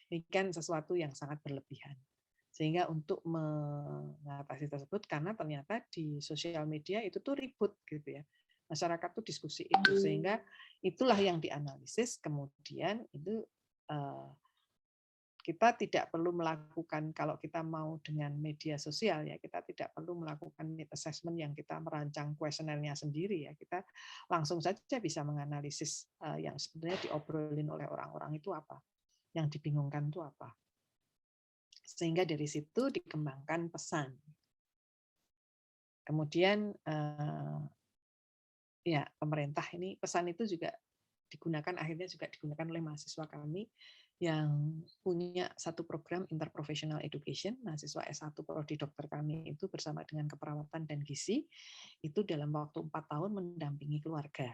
Ini kan sesuatu yang sangat berlebihan. Sehingga untuk mengatasi tersebut, karena ternyata di sosial media itu tuh ribut gitu ya. Masyarakat tuh diskusi itu, sehingga itulah yang dianalisis, kemudian itu kita tidak perlu melakukan, kalau kita mau dengan media sosial ya, kita tidak perlu melakukan need assessment yang kita merancang kuesionernya sendiri ya, kita langsung saja bisa menganalisis yang sebenarnya diobrolin oleh orang-orang itu apa, yang dibingungkan itu apa. Sehingga dari situ dikembangkan pesan. Kemudian ya pemerintah ini, pesan itu juga akhirnya juga digunakan oleh mahasiswa kami yang punya satu program interprofessional education, mahasiswa S1 prodi dokter kami itu bersama dengan keperawatan dan gizi, itu dalam waktu 4 tahun mendampingi keluarga.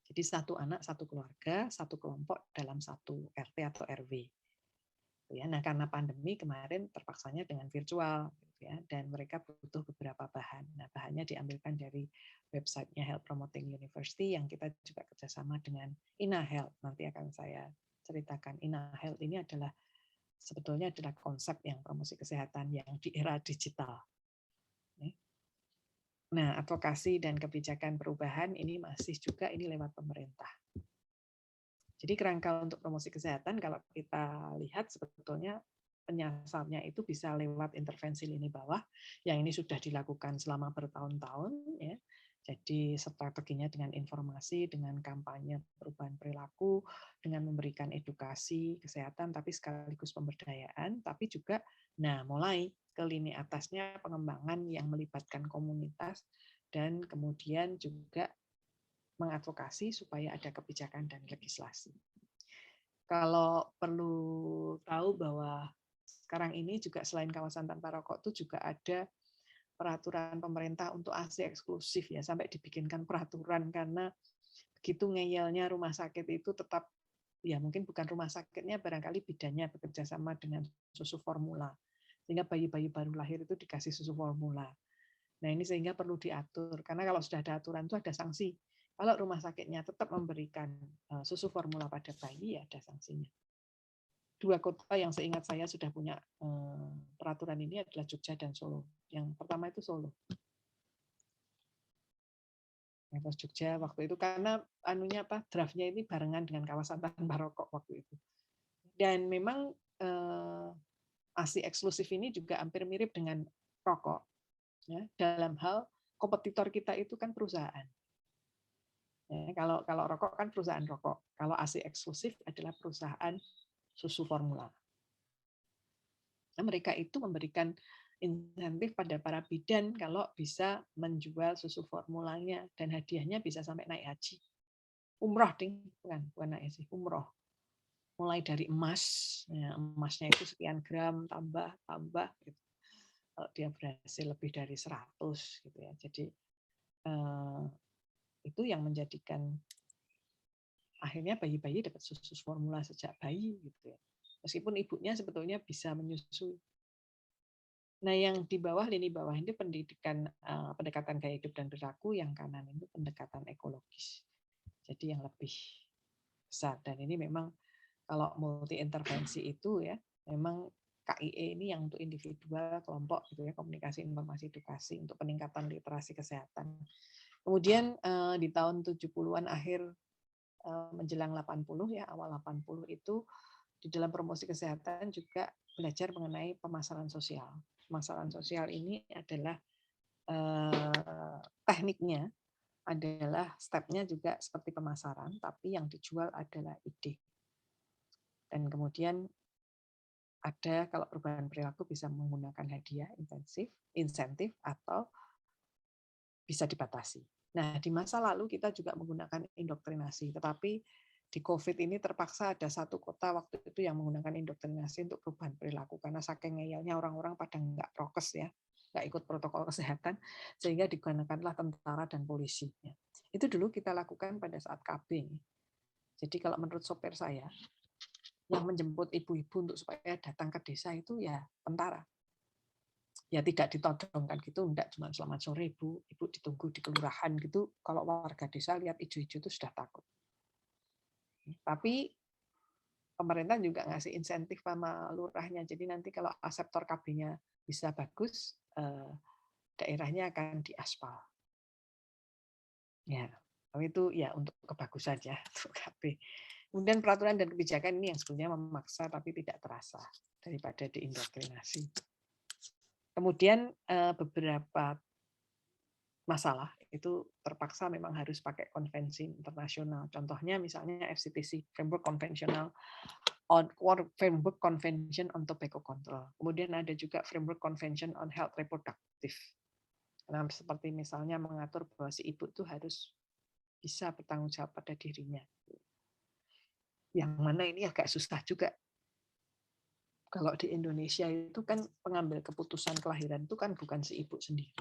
Jadi satu anak, satu keluarga, satu kelompok dalam satu RT atau RW. Nah, karena pandemi kemarin terpaksanya dengan virtual, ya, dan mereka butuh beberapa bahan. Nah, bahannya diambilkan dari websitenya Health Promoting University yang kita juga kerjasama dengan InaHealth. Nanti akan saya ceritakan. InaHealth ini sebetulnya adalah konsep yang promosi kesehatan yang di era digital. Nah, advokasi dan kebijakan perubahan ini masih juga ini lewat pemerintah. Jadi kerangka untuk promosi kesehatan kalau kita lihat sebetulnya penyasarnya itu bisa lewat intervensi lini bawah yang ini sudah dilakukan selama bertahun-tahun ya. Jadi strateginya dengan informasi, dengan kampanye perubahan perilaku, dengan memberikan edukasi kesehatan tapi sekaligus pemberdayaan, tapi juga mulai ke lini atasnya pengembangan yang melibatkan komunitas dan kemudian juga mengadvokasi supaya ada kebijakan dan legislasi. Kalau perlu tahu bahwa sekarang ini juga selain kawasan tanpa rokok itu juga ada peraturan pemerintah untuk ASI eksklusif ya, sampai dibikinkan peraturan karena begitu ngeyelnya rumah sakit itu tetap ya, mungkin bukan rumah sakitnya, barangkali bidannya bekerja sama dengan susu formula. Sehingga bayi-bayi baru lahir itu dikasih susu formula. Nah, ini sehingga perlu diatur karena kalau sudah ada aturan itu ada sanksi. Kalau rumah sakitnya tetap memberikan susu formula pada bayi, ya ada sanksinya. 2 kota yang seingat saya sudah punya peraturan ini adalah Jogja dan Solo. Yang pertama itu Solo. Terus Jogja waktu itu karena draftnya ini barengan dengan kawasan tanpa rokok waktu itu. Dan memang ASI eksklusif ini juga hampir mirip dengan rokok. Ya, dalam hal kompetitor kita itu kan perusahaan. Kalau rokok kan perusahaan rokok. Kalau ASI eksklusif adalah perusahaan susu formula. Nah, mereka itu memberikan insentif pada para bidan kalau bisa menjual susu formulanya dan hadiahnya bisa sampai naik haji. Umroh, bukan naik haji, umroh. Mulai dari emas, ya, emasnya itu sekian gram tambah gitu. Kalau dia berhasil lebih dari 100 gitu ya. Jadi itu yang menjadikan akhirnya bayi-bayi dapat susu formula sejak bayi gitu ya. Meskipun ibunya sebetulnya bisa menyusui. Nah, yang di bawah, lini bawah ini pendidikan pendekatan gaya hidup dan perilaku, yang kanan itu pendekatan ekologis. Jadi yang lebih besar, dan ini memang kalau multi intervensi itu ya, memang KIE ini yang untuk individual, kelompok gitu ya, komunikasi, informasi, edukasi untuk peningkatan literasi kesehatan. Kemudian di tahun 70-an akhir menjelang 80 ya, awal 80 itu di dalam promosi kesehatan juga belajar mengenai pemasaran sosial. Pemasaran sosial ini adalah tekniknya adalah stepnya juga seperti pemasaran, tapi yang dijual adalah ide. Dan kemudian ada kalau perubahan perilaku bisa menggunakan hadiah, insentif atau bisa dibatasi. Nah, di masa lalu kita juga menggunakan indoktrinasi, tetapi di COVID ini terpaksa ada satu kota waktu itu yang menggunakan indoktrinasi untuk perubahan perilaku karena saking ngeyelnya orang-orang pada nggak prokes ya, nggak ikut protokol kesehatan, sehingga digunakanlah tentara dan polisi. Itu dulu kita lakukan pada saat KB. Jadi kalau menurut sopir saya, yang menjemput ibu-ibu untuk supaya datang ke desa itu ya tentara. Ya tidak ditodongkan gitu, enggak cuma selamat sore ibu ditunggu di kelurahan gitu. Kalau warga desa lihat ijo-ijo itu sudah takut. Tapi pemerintah juga ngasih insentif sama lurahnya. Jadi nanti kalau aseptor KB-nya bisa bagus, daerahnya akan diaspal. Ya, tapi itu ya untuk kebagusan ya untuk KB. Kemudian peraturan dan kebijakan ini yang sebenarnya memaksa tapi tidak terasa daripada diindoktrinasi. Kemudian beberapa masalah itu terpaksa memang harus pakai konvensi internasional. Contohnya misalnya FCTC, Framework Convention on Tobacco Control. Kemudian ada juga Framework Convention on Health Reproductive. Nah, seperti misalnya mengatur bahwa si ibu itu harus bisa bertanggung jawab pada dirinya. Yang mana ini agak susah juga. Kalau di Indonesia itu kan pengambil keputusan kelahiran itu kan bukan si ibu sendiri.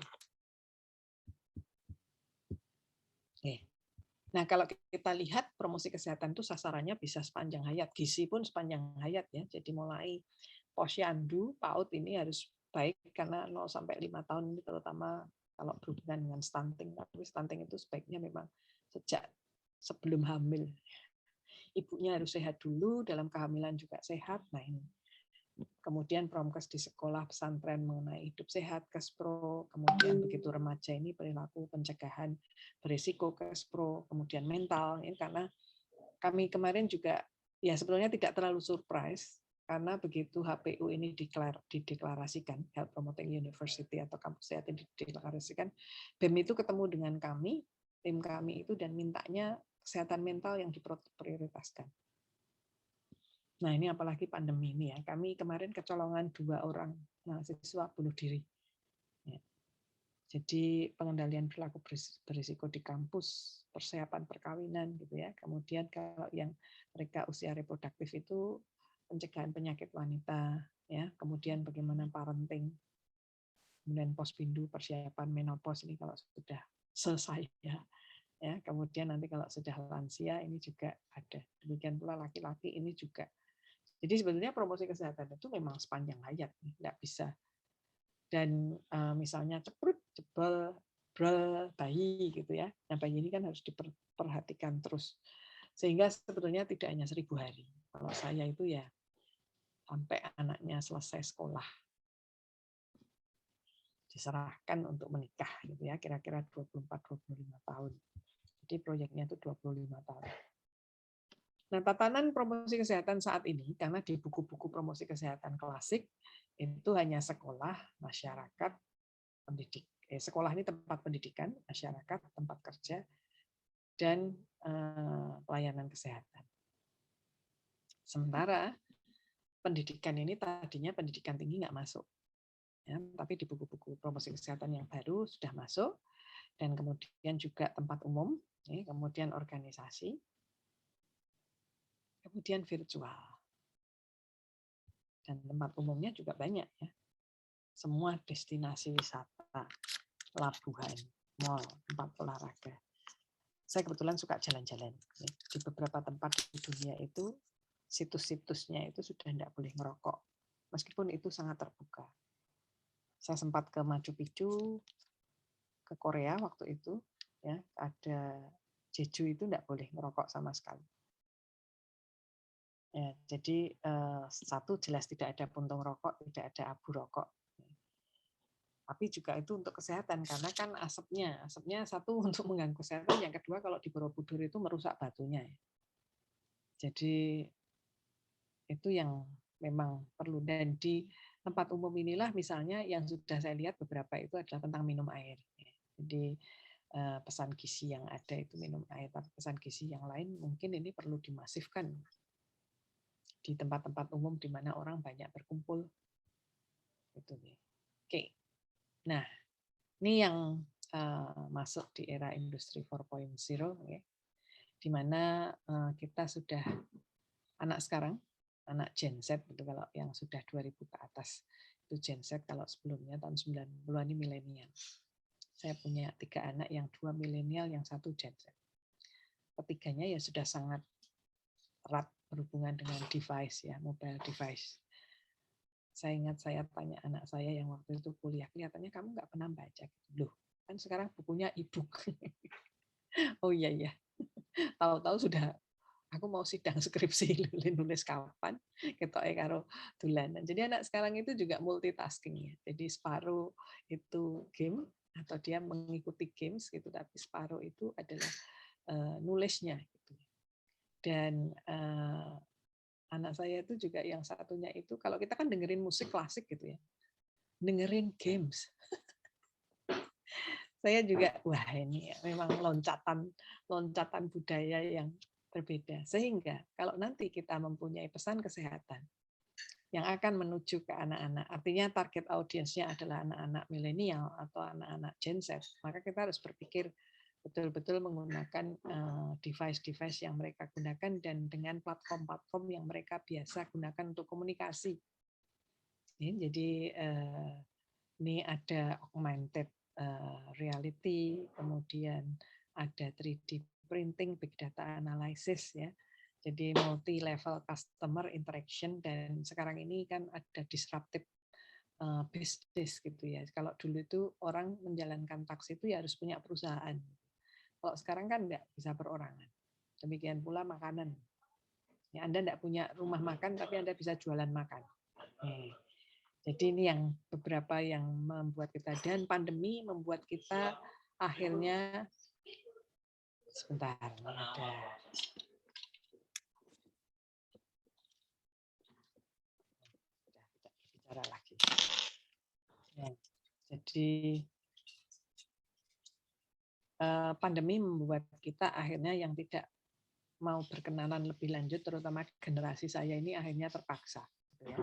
Nah, kalau kita lihat promosi kesehatan itu sasarannya bisa sepanjang hayat, gizi pun sepanjang hayat ya. Jadi mulai posyandu, PAUD ini harus baik karena 0 sampai 5 tahun ini terutama kalau berhubungan dengan stunting. Tapi stunting itu sebaiknya memang sejak sebelum hamil. Ibunya harus sehat dulu, dalam kehamilan juga sehat. Nah, ini. Kemudian promkes di sekolah pesantren mengenai hidup sehat, KESPRO, kemudian begitu remaja ini perilaku pencegahan berisiko, KESPRO, kemudian mental. Ini karena kami kemarin juga ya sebetulnya tidak terlalu surprise karena begitu HPU ini dideklarasikan, Health Promoting University atau kampus sehat ini dideklarasikan, BEM itu ketemu dengan kami, tim kami itu dan mintanya kesehatan mental yang diprioritaskan. Nah, ini apalagi pandemi ini ya. Kami kemarin kecolongan 2 orang mahasiswa bunuh diri. Ya. Jadi pengendalian perilaku berisiko di kampus, persiapan perkawinan gitu ya. Kemudian kalau yang mereka usia reproduktif itu pencegahan penyakit wanita ya. Kemudian bagaimana parenting. Kemudian pospindu, persiapan menopause ini kalau sudah selesai ya. Ya, kemudian nanti kalau sudah lansia ini juga ada. Demikian pula laki-laki ini juga. Jadi sebetulnya promosi kesehatan itu memang sepanjang hayat, nggak bisa. Dan misalnya ceprut, jebol, brel, bayi gitu ya. Nah bayi ini kan harus diperhatikan terus. Sehingga sebetulnya tidak hanya 1000 hari. Kalau saya itu ya sampai anaknya selesai sekolah. Diserahkan untuk menikah gitu ya, kira-kira 24-25 tahun. Jadi proyeknya itu 25 tahun. Nah, tatanan promosi kesehatan saat ini, karena di buku-buku promosi kesehatan klasik, itu hanya sekolah, masyarakat, pendidik. Sekolah ini tempat pendidikan, masyarakat, tempat kerja, dan pelayanan kesehatan. Sementara pendidikan ini tadinya pendidikan tinggi nggak masuk. Ya, tapi di buku-buku promosi kesehatan yang baru sudah masuk, dan kemudian juga tempat umum, kemudian organisasi, kemudian virtual. Dan tempat umumnya juga banyak ya. Semua destinasi wisata, pelabuhan, mal, tempat olahraga. Saya kebetulan suka jalan-jalan. Di beberapa tempat di dunia itu, situs-situsnya itu sudah tidak boleh merokok. Meskipun itu sangat terbuka. Saya sempat ke Machu Picchu, ke Korea waktu itu, ya ada Jeju itu tidak boleh merokok sama sekali. Ya, jadi satu jelas tidak ada puntung rokok, tidak ada abu rokok. Tapi juga itu untuk kesehatan karena kan asapnya satu untuk mengganggu kesehatan, yang kedua kalau di Borobudur itu merusak batunya. Jadi itu yang memang perlu. Dan di tempat umum inilah misalnya yang sudah saya lihat beberapa itu adalah tentang minum air. Jadi pesan gizi yang ada itu minum air, tapi pesan gizi yang lain mungkin ini perlu dimasifkan. di tempat-tempat umum di mana orang banyak berkumpul. Gitu. Oke. Nah, ini yang masuk di era industri 4.0 ya, di mana kita sudah anak sekarang, anak Gen Z itu kalau yang sudah 2000 ke atas itu Gen Z, kalau sebelumnya tahun 90-an ini milenial. Saya punya 3 anak, yang 2 milenial, yang 1 Gen Z. Ketiganya ya sudah sangat erat berhubungan dengan device ya, mobile device. Saya ingat saya tanya anak saya yang waktu itu kuliah, kelihatannya kamu nggak pernah baca. Loh, kan sekarang bukunya e-book. Oh iya, tahu-tahu sudah aku mau sidang skripsi, nulis kapan, ketoke karo dolanan. Jadi anak sekarang itu juga multitasking ya. Jadi separuh itu game atau dia mengikuti games gitu, tapi separuh itu adalah nulisnya gitu. Dan anak saya itu juga yang satunya itu, kalau kita kan dengerin musik klasik gitu ya, dengerin games. Saya juga, wah ini memang loncatan budaya yang berbeda. Sehingga kalau nanti kita mempunyai pesan kesehatan yang akan menuju ke anak-anak, artinya target audiensnya adalah anak-anak milenial atau anak-anak Gen Z, maka kita harus berpikir betul-betul menggunakan device-device yang mereka gunakan dan dengan platform-platform yang mereka biasa gunakan untuk komunikasi. Jadi ini ada augmented reality, kemudian ada 3D printing, big data analysis ya. Jadi multi level customer interaction, dan sekarang ini kan ada disruptive business gitu ya. Kalau dulu itu orang menjalankan taksi itu ya harus punya perusahaan. Kalau sekarang kan enggak, bisa perorangan. Demikian pula makanan. Ya, Anda enggak punya rumah makan tapi Anda bisa jualan makan. Jadi ini yang beberapa yang membuat kita, dan pandemi membuat kita akhirnya sebentar ada bicara lagi. Ya, jadi pandemi membuat kita akhirnya yang tidak mau berkenalan lebih lanjut, terutama generasi saya ini akhirnya terpaksa. Gitu ya.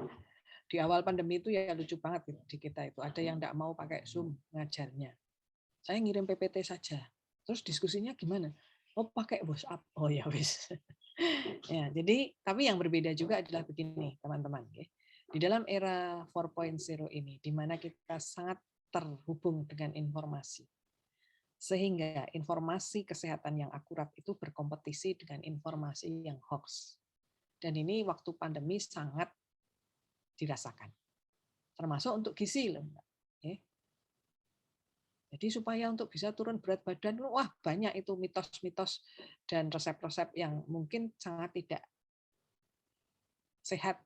Di awal pandemi itu ya lucu banget di kita itu, ada yang tidak mau pakai Zoom ngajarnya. Saya ngirim PPT saja. Terus diskusinya gimana? Oh pakai WhatsApp. Oh ya wis. Ya, jadi tapi yang berbeda juga adalah begini teman-teman. Di dalam era 4.0 ini, di mana kita sangat terhubung dengan informasi, sehingga informasi kesehatan yang akurat itu berkompetisi dengan informasi yang hoax. Dan ini waktu pandemi sangat dirasakan, termasuk untuk gizi loh. Jadi supaya untuk bisa turun berat badan, wah banyak itu mitos-mitos dan resep-resep yang mungkin sangat tidak sehat.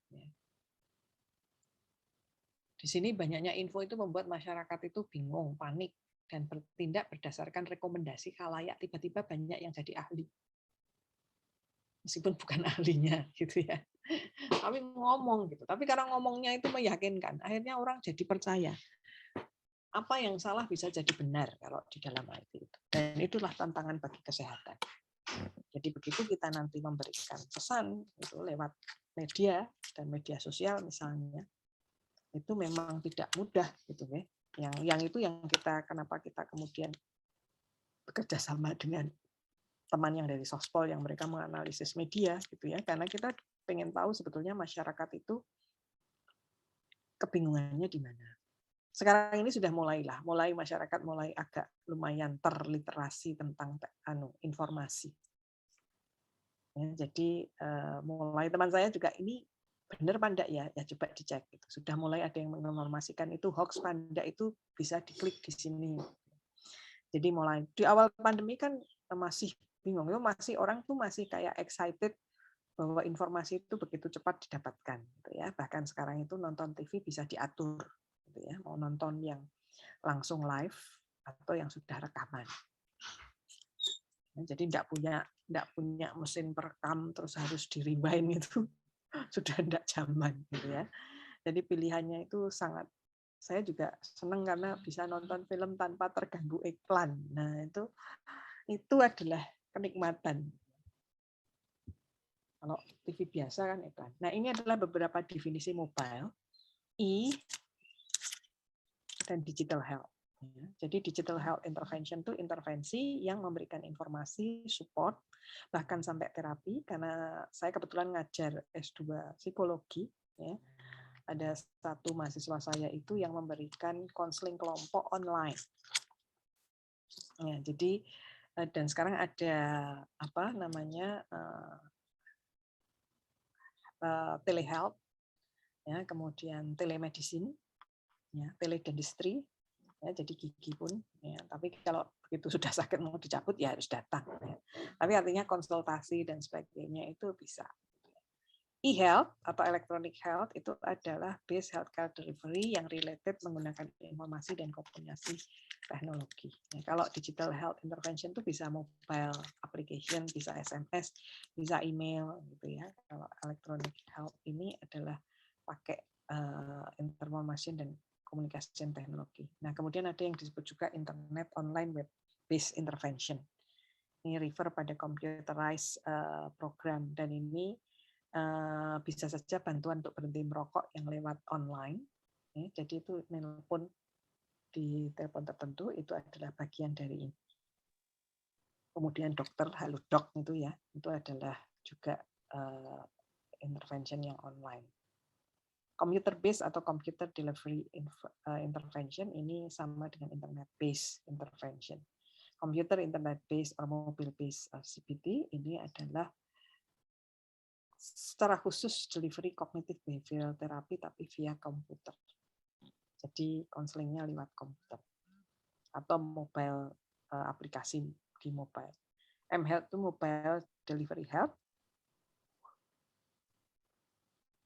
Di sini banyaknya info itu membuat masyarakat itu bingung, panik, dan bertindak berdasarkan rekomendasi khalayak. Tiba-tiba banyak yang jadi ahli, meskipun bukan ahlinya, gitu ya. Tapi ngomong gitu. Tapi karena ngomongnya itu meyakinkan, akhirnya orang jadi percaya. Apa yang salah bisa jadi benar kalau di dalam IT itu. Dan itulah tantangan bagi kesehatan. Jadi begitu kita nanti memberikan pesan itu lewat media dan media sosial misalnya, itu memang tidak mudah gitu ya. Yang itu yang kita, kenapa kita kemudian bekerja sama dengan teman yang dari Sospol yang mereka menganalisis media gitu ya, karena kita pengen tahu sebetulnya masyarakat itu kebingungannya di mana. Sekarang ini sudah mulai masyarakat mulai agak lumayan terliterasi tentang informasi. Ya, jadi mulai teman saya juga ini benar Panda ya coba dicek. Gitu. Sudah mulai ada yang menginformasikan itu hoax Panda itu bisa diklik di sini. Jadi mulai di awal pandemi kan masih bingung, masih orang tuh masih kayak excited bahwa informasi itu begitu cepat didapatkan. Gitu ya. Bahkan sekarang itu nonton TV bisa diatur. Gitu ya. Mau nonton yang langsung live atau yang sudah rekaman. Jadi tidak punya mesin perekam terus harus di-rewind itu sudah tidak zaman gitu ya. Jadi pilihannya itu sangat, saya juga senang karena bisa nonton film tanpa terganggu iklan. Nah, itu adalah kenikmatan. Kalau TV biasa kan iklan. Nah, ini adalah beberapa definisi mobile, dan digital health. Jadi digital health intervention itu intervensi yang memberikan informasi, support, bahkan sampai terapi. Karena saya kebetulan ngajar S2 psikologi, ya. Ada satu mahasiswa saya itu yang memberikan konseling kelompok online. Ya, jadi dan sekarang ada apa namanya telehealth, ya, kemudian telemedicine, ya, teledentistry, ya, jadi gigi pun, ya, tapi kalau begitu sudah sakit mau dicabut ya harus datang, ya. Tapi artinya konsultasi dan sebagainya itu bisa. E-health atau electronic health itu adalah base healthcare delivery yang related menggunakan informasi dan komunikasi teknologi. Ya, kalau digital health intervention itu bisa mobile application, bisa SMS, bisa email, gitu ya. Kalau electronic health ini adalah pakai information dan communication teknologi. Nah, kemudian ada yang disebut juga internet online web based intervention. Ini refer pada computerized program, dan ini bisa saja bantuan untuk berhenti merokok yang lewat online. Jadi itu nelpon di telepon tertentu itu adalah bagian dari ini. Kemudian dokter, halo dok itu ya, itu adalah juga intervention yang online. Computer based atau computer delivery intervention ini sama dengan internet based intervention. Computer internet based atau mobile based CBT ini adalah secara khusus delivery cognitive behavioral therapy tapi via komputer. Jadi konselingnya lewat komputer atau mobile aplikasi di mobile. mHealth itu mobile delivery health.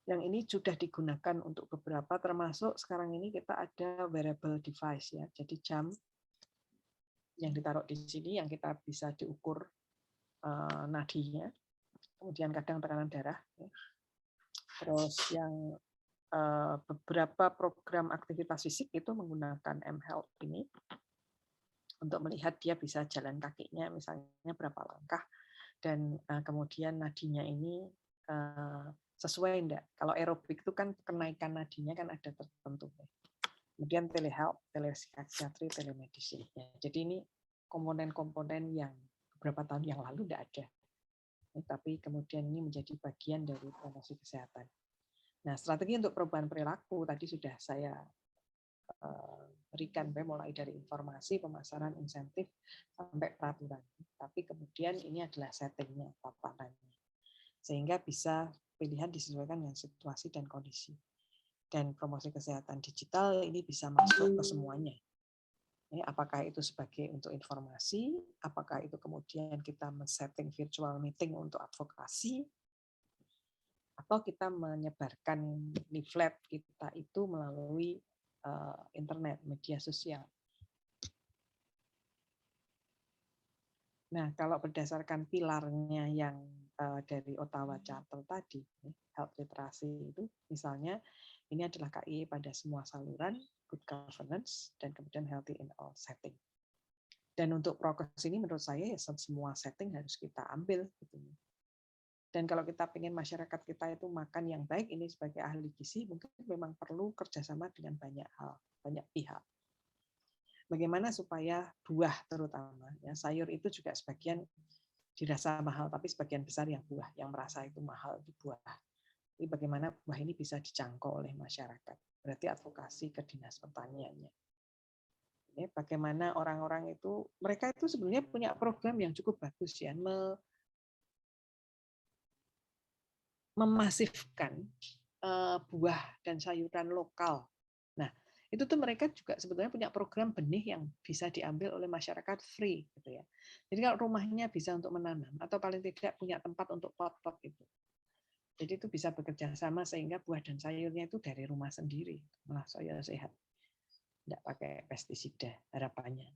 Yang ini sudah digunakan untuk beberapa, termasuk sekarang ini kita ada wearable device ya. Jadi jam yang ditaruh di sini yang kita bisa diukur nadinya. Kemudian kadang tekanan darah. Terus yang beberapa program aktivitas fisik itu menggunakan mHealth ini untuk melihat dia bisa jalan kakinya misalnya berapa langkah, dan kemudian nadinya ini sesuai enggak. Kalau aerobik itu kan kenaikan nadinya kan ada tertentu. Kemudian telehealth, telepsikiatri, telemedicine. Jadi ini komponen-komponen yang beberapa tahun yang lalu enggak ada. Tapi kemudian ini menjadi bagian dari promosi kesehatan. Nah, strategi untuk perubahan perilaku tadi sudah saya berikan, mulai dari informasi, pemasaran, insentif, sampai peraturan. Tapi kemudian ini adalah settingnya, tatanannya. Sehingga bisa pilihan disesuaikan dengan situasi dan kondisi. Dan promosi kesehatan digital ini bisa masuk ke semuanya. Apakah itu sebagai untuk informasi, apakah itu kemudian kita men-setting virtual meeting untuk advokasi, atau kita menyebarkan leaflet kita itu melalui internet, media sosial. Nah, kalau berdasarkan pilarnya yang dari Ottawa Charter tadi, health literacy itu, misalnya ini adalah KIE pada semua saluran, good governance, dan kemudian healthy in all setting. Dan untuk progres ini menurut saya ya semua setting harus kita ambil. Gitu. Dan kalau kita ingin masyarakat kita itu makan yang baik, ini sebagai ahli gizi mungkin memang perlu kerjasama dengan banyak hal, banyak pihak. Bagaimana supaya buah terutama, ya, sayur itu juga sebagian dirasa mahal, tapi sebagian besar yang buah yang merasa itu mahal di buah. Jadi bagaimana buah ini bisa dijangkau oleh masyarakat? Berarti advokasi ke dinas pertaniannya. Bagaimana orang-orang itu, mereka itu sebenarnya punya program yang cukup bagus ya, memasifkan buah dan sayuran lokal. Nah, itu tuh mereka juga sebetulnya punya program benih yang bisa diambil oleh masyarakat free, gitu ya. Jadi kalau rumahnya bisa untuk menanam atau paling tidak punya tempat untuk pot-pot itu. Jadi itu bisa bekerja sama sehingga buah dan sayurnya itu dari rumah sendiri, malah saya sehat, tidak pakai pestisida harapannya.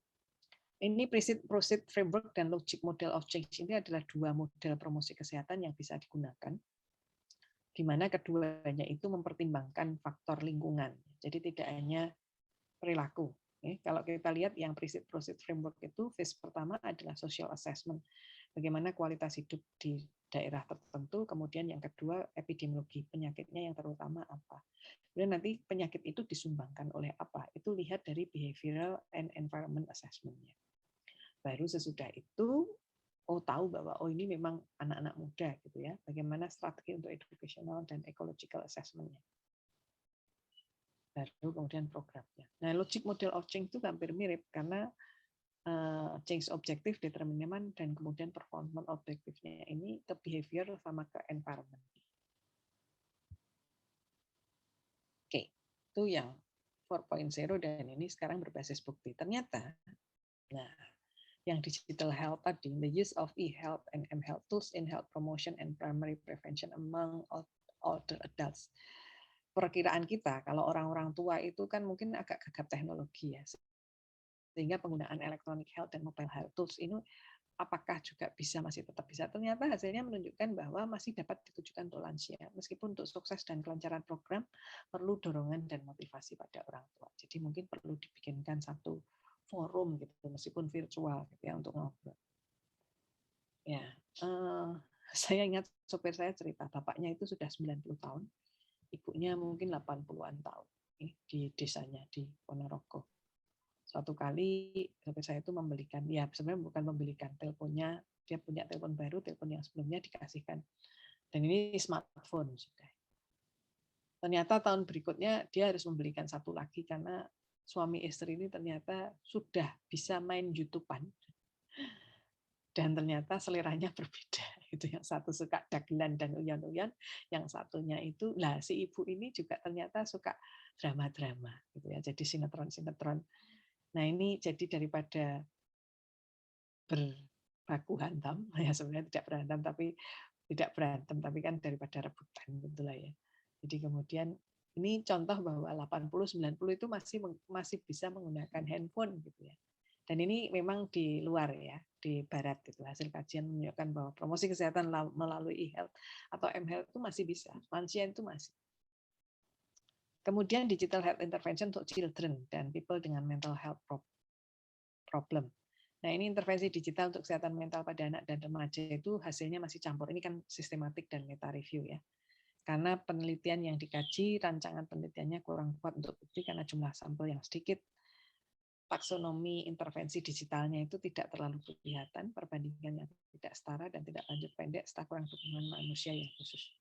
Ini proceed framework dan logic model of change ini adalah dua model promosi kesehatan yang bisa digunakan, di mana keduanya itu mempertimbangkan faktor lingkungan. Jadi tidak hanya perilaku. Kalau kita lihat yang proceed framework itu, phase pertama adalah social assessment. bagaimana kualitas hidup di daerah tertentu, kemudian yang kedua epidemiologi penyakitnya yang terutama apa. Kemudian nanti penyakit itu disumbangkan oleh apa? Itu lihat dari behavioral and environment assessment-nya. Baru sesudah itu tahu bahwa ini memang anak-anak muda gitu ya. Bagaimana strategi untuk educational dan ecological assessment-nya. Baru kemudian programnya. Nah, logic model of change itu hampir mirip karena change objektif, determinant, dan kemudian performance objektifnya ini ke behavior sama ke environment. Oke, itu yang 4.0 dan ini sekarang berbasis bukti. Ternyata, nah, yang digital health tadi, the use of e-health and m-health tools in health promotion and primary prevention among older adults. Perkiraan kita, kalau orang-orang tua itu kan mungkin agak gagap teknologi ya, sehingga penggunaan electronic health dan mobile health tools ini apakah juga masih tetap bisa. Ternyata hasilnya menunjukkan bahwa masih dapat ditujukan untuk lansia. Meskipun untuk sukses dan kelancaran program perlu dorongan dan motivasi pada orang tua. Jadi mungkin perlu dibikinkan satu forum gitu, meskipun virtual gitu ya untuk ngobrol. Ya, saya ingat sopir saya cerita, bapaknya itu sudah 90 tahun, ibunya mungkin 80-an tahun di desanya di Ponorogo. Suatu kali sampai saya itu membelikan, ya sebenarnya bukan membelikan, teleponnya, dia punya telepon baru, telepon yang sebelumnya dikasihkan. Dan ini smartphone sudah. Ternyata tahun berikutnya dia harus membelikan satu lagi karena suami istri ini ternyata sudah bisa main YouTube-an. Dan ternyata seleranya berbeda. Itu yang satu suka dagelan dan uyan-uyan, yang satunya itu, si ibu ini juga ternyata suka drama-drama gitu ya. Jadi sinetron-sinetron. Nah, ini jadi daripada berbaku hantam, ya sebenarnya tidak berantem, tapi kan daripada rebutan gitulah ya. Jadi kemudian ini contoh bahwa 80-90 itu masih bisa menggunakan handphone gitu ya. Dan ini memang di luar ya, di barat gitu. Hasil kajian menunjukkan bahwa promosi kesehatan melalui e-health atau m-health itu masih bisa, lansia itu masih. Kemudian digital health intervention untuk children dan people dengan mental health problem. Nah, ini intervensi digital untuk kesehatan mental pada anak dan remaja itu hasilnya masih campur. Ini kan sistematik dan meta review ya. Karena penelitian yang dikaji, rancangan penelitiannya kurang kuat untuk bukti karena jumlah sampel yang sedikit. Taksonomi intervensi digitalnya itu tidak terlalu kelihatan, perbandingan yang tidak setara dan tidak lanjut pendek serta kurang dukungan manusia yang khusus.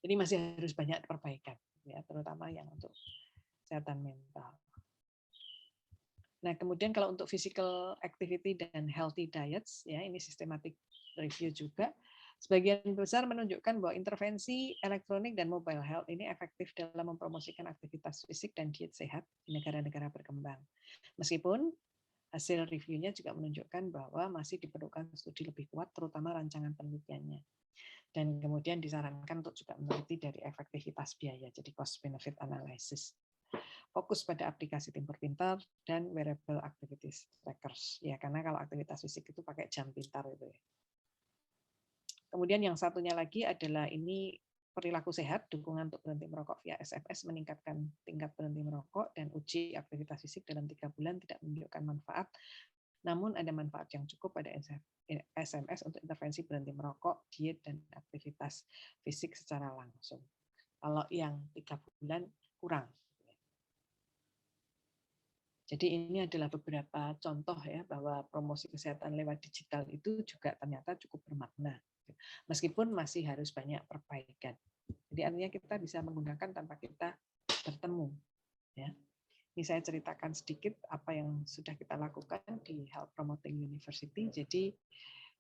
Jadi masih harus banyak perbaikan, ya, terutama yang untuk kesehatan mental. Nah, kemudian kalau untuk physical activity dan healthy diets, ya ini systematic review juga, sebagian besar menunjukkan bahwa intervensi elektronik dan mobile health ini efektif dalam mempromosikan aktivitas fisik dan diet sehat di negara-negara berkembang. Meskipun hasil reviewnya juga menunjukkan bahwa masih diperlukan studi lebih kuat, terutama rancangan penelitiannya. Dan kemudian disarankan untuk juga meneliti dari efektivitas biaya, jadi cost-benefit analysis. Fokus pada aplikasi Timpur Pintar dan wearable activities trackers. Ya, karena kalau aktivitas fisik itu pakai jam pintar itu ya. Kemudian yang satunya lagi adalah ini perilaku sehat, dukungan untuk berhenti merokok via SMS meningkatkan tingkat berhenti merokok dan uji aktivitas fisik dalam 3 bulan tidak menunjukkan manfaat. Namun ada manfaat yang cukup pada SMS untuk intervensi berhenti merokok, diet dan aktivitas fisik secara langsung. Kalau yang 3 bulan kurang. Jadi ini adalah beberapa contoh ya bahwa promosi kesehatan lewat digital itu juga ternyata cukup bermakna. Meskipun masih harus banyak perbaikan. Jadi artinya kita bisa menggunakan tanpa kita bertemu. Ya. Ini saya ceritakan sedikit apa yang sudah kita lakukan di Health Promoting University. Jadi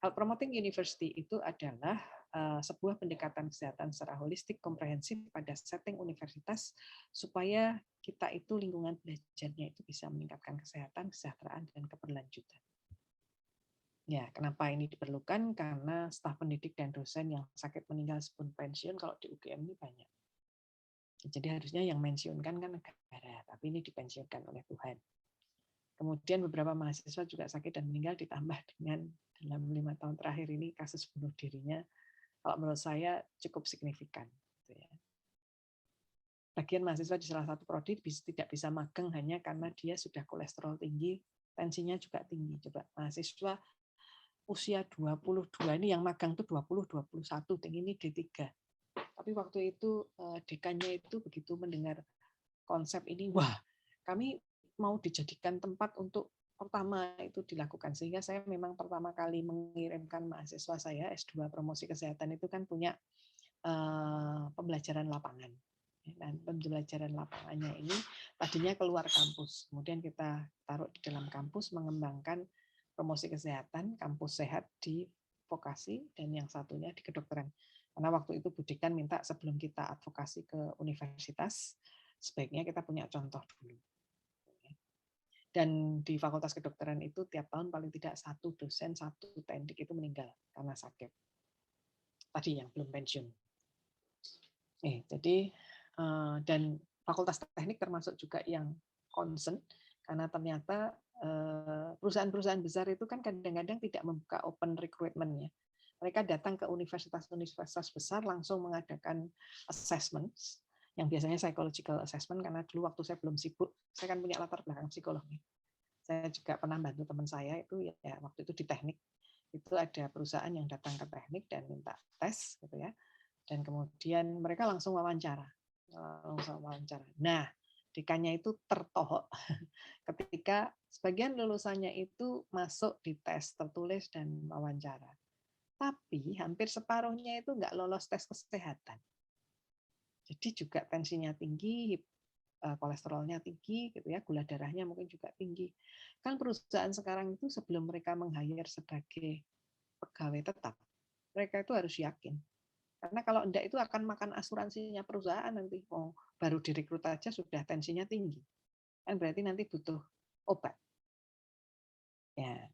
Health Promoting University itu adalah sebuah pendekatan kesehatan secara holistik, komprehensif pada setting universitas supaya kita itu lingkungan belajarnya itu bisa meningkatkan kesehatan, kesejahteraan, dan keberlanjutan. Ya, kenapa ini diperlukan? Karena staf pendidik dan dosen yang sakit meninggal sebelum pensiun kalau di UGM ini banyak. Jadi harusnya yang mensiunkan kan negara, tapi ini dipensiunkan oleh Tuhan. Kemudian beberapa mahasiswa juga sakit dan meninggal ditambah dengan dalam 5 tahun terakhir ini kasus bunuh dirinya. Kalau menurut saya cukup signifikan. Bagian mahasiswa di salah satu prodi tidak bisa magang hanya karena dia sudah kolesterol tinggi, tensinya juga tinggi. Coba mahasiswa usia 22, ini yang magang tuh 20-21, ini D3. Tapi waktu itu dekannya itu begitu mendengar konsep ini, wah, kami mau dijadikan tempat untuk pertama itu dilakukan. Sehingga saya memang pertama kali mengirimkan mahasiswa saya S2 promosi kesehatan itu kan punya pembelajaran lapangan. Dan pembelajaran lapangannya ini tadinya keluar kampus. Kemudian kita taruh di dalam kampus mengembangkan promosi kesehatan, kampus sehat di vokasi, dan yang satunya di kedokteran. Karena waktu itu Bu Dekan minta sebelum kita advokasi ke universitas, sebaiknya kita punya contoh dulu. Dan di Fakultas Kedokteran itu tiap tahun paling tidak 1 dosen, 1 teknik itu meninggal karena sakit. Tadi yang belum pensiun. Jadi dan Fakultas Teknik termasuk juga yang concern karena ternyata perusahaan-perusahaan besar itu kan kadang-kadang tidak membuka open recruitment-nya. Mereka datang ke universitas-universitas besar langsung mengadakan assessment yang biasanya psychological assessment, karena dulu waktu saya belum sibuk, saya kan punya latar belakang psikologi. Saya juga pernah bantu teman saya itu ya waktu itu di teknik, itu ada perusahaan yang datang ke teknik dan minta tes gitu ya, dan kemudian mereka langsung wawancara. Nah, dekannya itu tertohok ketika sebagian lulusannya itu masuk di tes tertulis dan wawancara, tapi hampir separuhnya itu nggak lolos tes kesehatan. Jadi juga tensinya tinggi, kolesterolnya tinggi, gitu ya, gula darahnya mungkin juga tinggi. Kan perusahaan sekarang itu sebelum mereka meng-hire sebagai pegawai tetap, mereka itu harus yakin. Karena kalau enggak itu akan makan asuransinya perusahaan nanti. Baru direkrut aja sudah tensinya tinggi. Kan berarti nanti butuh obat. Ya,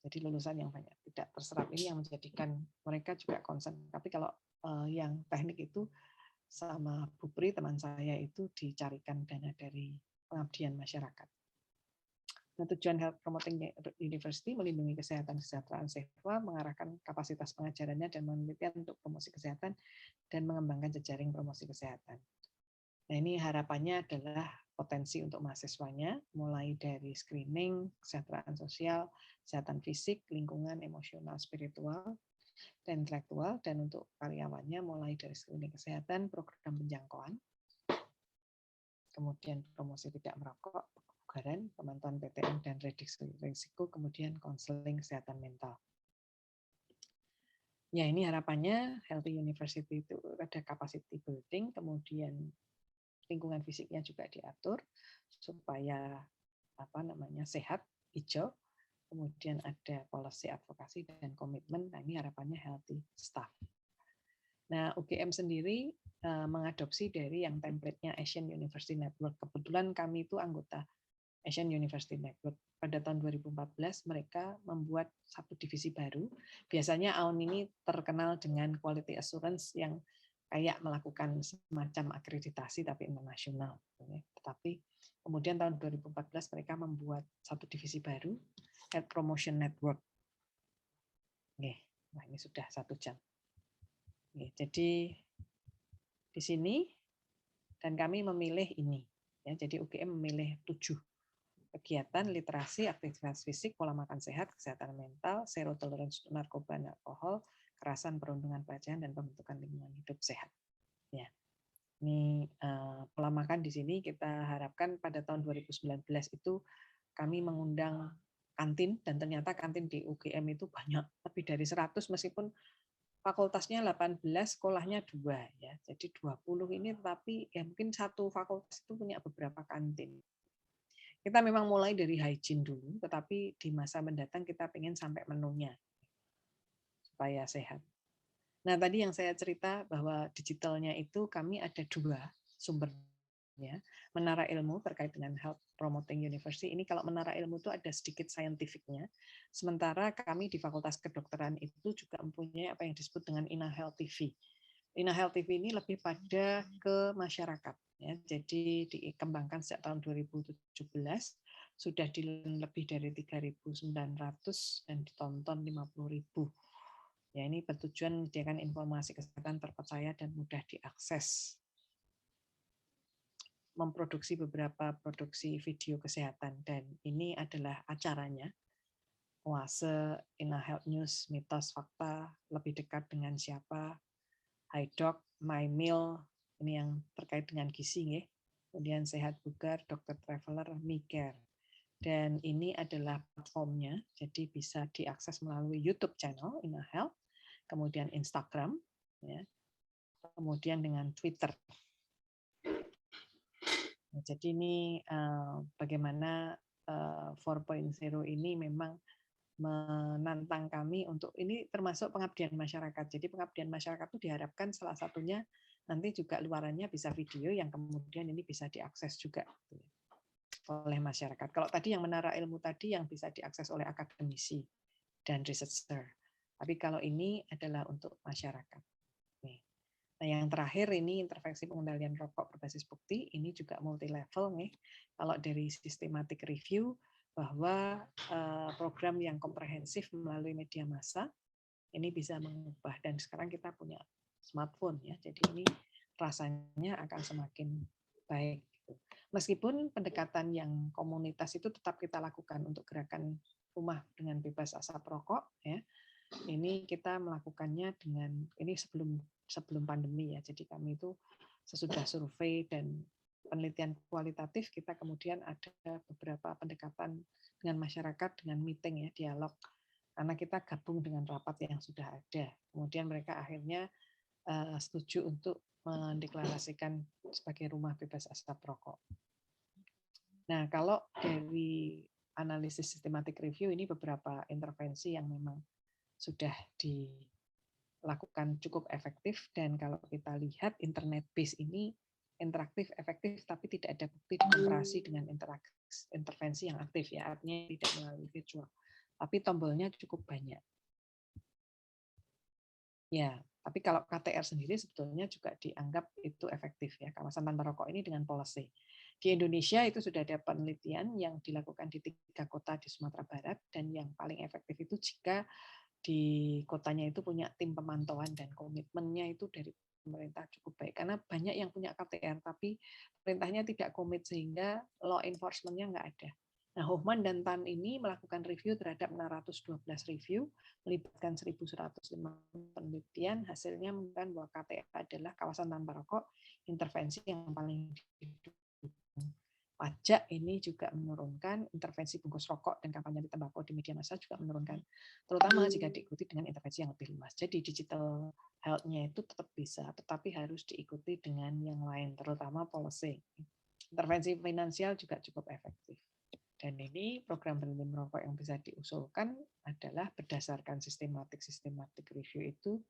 jadi lulusan yang banyak tidak terserap ini yang menjadikan mereka juga concern. Tapi kalau yang teknik itu sama Bu Pri, teman saya itu dicarikan dana dari pengabdian masyarakat. Nah, tujuan Health Promoting University melindungi kesehatan kesejahteraan siswa, mengarahkan kapasitas pengajarannya dan penelitian untuk promosi kesehatan dan mengembangkan jejaring promosi kesehatan. Nah, ini harapannya adalah potensi untuk mahasiswanya, mulai dari screening, kesejahteraan sosial, kesehatan fisik, lingkungan, emosional, spiritual, dan intelektual, dan untuk karyawannya mulai dari screening kesehatan, program penjangkauan, kemudian promosi tidak merokok, kebugaran, pemantauan PTM dan risiko, kemudian konseling kesehatan mental. Ya, ini harapannya Healthy University itu ada capacity building, kemudian lingkungan fisiknya juga diatur supaya sehat, hijau, kemudian ada policy advokasi dan komitmen. Nah, ini harapannya healthy staff. Nah, UGM sendiri mengadopsi dari yang template-nya Asian University Network. Kebetulan kami itu anggota Asian University Network. Pada tahun 2014 mereka membuat satu divisi baru. Biasanya AUN ini terkenal dengan quality assurance yang kayak melakukan semacam akreditasi tapi internasional. Tetapi kemudian tahun 2014 mereka membuat satu divisi baru, Health Promotion Network. Nah, ini sudah 1 jam. Jadi di sini dan kami memilih ini. Jadi UGM memilih 7 kegiatan: literasi, aktivitas fisik, pola makan sehat, kesehatan mental, zero tolerance narkoba dan alkohol, kekerasan, perundungan pelajaran, dan pembentukan lingkungan hidup sehat. Ya. Ini pola makan di sini kita harapkan pada tahun 2019 itu kami mengundang kantin, dan ternyata kantin di UGM itu banyak, lebih dari 100 meskipun fakultasnya 18, sekolahnya 2 ya. Jadi 20 ini, tetapi ya mungkin satu fakultas itu punya beberapa kantin. Kita memang mulai dari hygiene dulu, tetapi di masa mendatang kita pengen sampai menunya supaya sehat. Nah, tadi yang saya cerita bahwa digitalnya itu kami ada 2 sumbernya. Menara Ilmu terkait dengan Health Promoting University. Ini kalau Menara Ilmu itu ada sedikit scientific-nya. Sementara kami di Fakultas Kedokteran itu juga mempunyai apa yang disebut dengan InaHealth TV. InaHealth TV ini lebih pada ke masyarakat. Ya, jadi dikembangkan sejak tahun 2017, sudah lebih dari 3.900 dan ditonton 50.000. Ya, ini bertujuan menyediakan informasi kesehatan terpercaya dan mudah diakses. Memproduksi beberapa produksi video kesehatan, dan ini adalah acaranya. Oase, Ina Health News, Mitos, Fakta, Lebih Dekat Dengan Siapa, HiDoc, My Meal, ini yang terkait dengan gizi, ya. Kemudian Sehat Bugar, Dokter Traveler, MiCare. Dan ini adalah platformnya, jadi bisa diakses melalui YouTube channel Ina Health, kemudian Instagram, ya, kemudian dengan Twitter. Nah, jadi ini bagaimana 4.0 ini memang menantang kami untuk ini termasuk pengabdian masyarakat. Jadi pengabdian masyarakat itu diharapkan salah satunya nanti juga luarannya bisa video yang kemudian ini bisa diakses juga oleh masyarakat. Kalau tadi yang menara ilmu tadi yang bisa diakses oleh akademisi dan researcher. Tapi kalau ini adalah untuk masyarakat. Nah, yang terakhir ini intervensi pengendalian rokok berbasis bukti, ini juga multi level nih. Kalau dari systematic review bahwa program yang komprehensif melalui media massa ini bisa mengubah, dan sekarang kita punya smartphone ya, jadi ini rasanya akan semakin baik. Meskipun pendekatan yang komunitas itu tetap kita lakukan untuk gerakan rumah dengan bebas asap rokok ya, ini kita melakukannya dengan ini sebelum pandemi ya, jadi kami itu sesudah survei dan penelitian kualitatif kita kemudian ada beberapa pendekatan dengan masyarakat dengan meeting ya, dialog, karena kita gabung dengan rapat yang sudah ada, kemudian mereka akhirnya setuju untuk mendeklarasikan sebagai rumah bebas asap rokok. Nah, kalau dari analisis systematic review ini beberapa intervensi yang memang sudah dilakukan cukup efektif, dan kalau kita lihat internet base ini interaktif, efektif, tapi tidak ada bukti dikomparasi dengan intervensi yang aktif ya, artinya tidak melalui virtual. Tapi tombolnya cukup banyak. Ya, tapi kalau KTR sendiri sebetulnya juga dianggap itu efektif ya, kawasan tanpa rokok ini dengan policy. Di Indonesia itu sudah ada penelitian yang dilakukan di 3 kota di Sumatera Barat, dan yang paling efektif itu jika di kotanya itu punya tim pemantauan dan komitmennya itu dari pemerintah cukup baik, karena banyak yang punya KTR tapi pemerintahnya tidak komit sehingga law enforcement-nya nggak ada. Nah, Hoffman dan Tan ini melakukan review terhadap 612 review, melibatkan 1.105 penelitian, hasilnya menunjukkan bahwa KTR adalah kawasan tanpa rokok, intervensi yang paling didukung. Pajak ini juga menurunkan, intervensi bungkus rokok dan kampanye tembakau di media massa juga menurunkan, terutama jika diikuti dengan intervensi yang lebih luas. Jadi digital health-nya itu tetap bisa, tetapi harus diikuti dengan yang lain, terutama policy. Intervensi finansial juga cukup efektif. Dan ini program berhenti merokok yang bisa diusulkan adalah berdasarkan systematic review itu,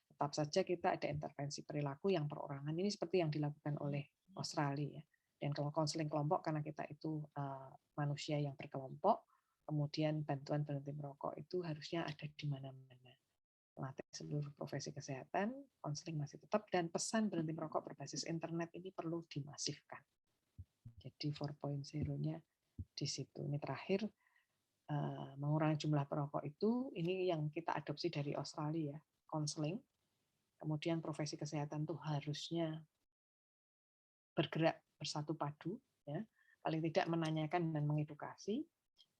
tetap saja kita ada intervensi perilaku yang perorangan. Ini seperti yang dilakukan oleh Australia. Dan kalau konseling kelompok, karena kita itu manusia yang berkelompok, kemudian bantuan berhenti merokok itu harusnya ada di mana-mana. Melatih seluruh profesi kesehatan, konseling masih tetap, dan pesan berhenti merokok berbasis internet ini perlu dimasifkan. Jadi 4.0-nya di situ. Ini terakhir, mengurangi jumlah perokok itu, ini yang kita adopsi dari Australia, konseling, kemudian profesi kesehatan itu harusnya bergerak bersatu padu, ya, paling tidak menanyakan dan mengedukasi,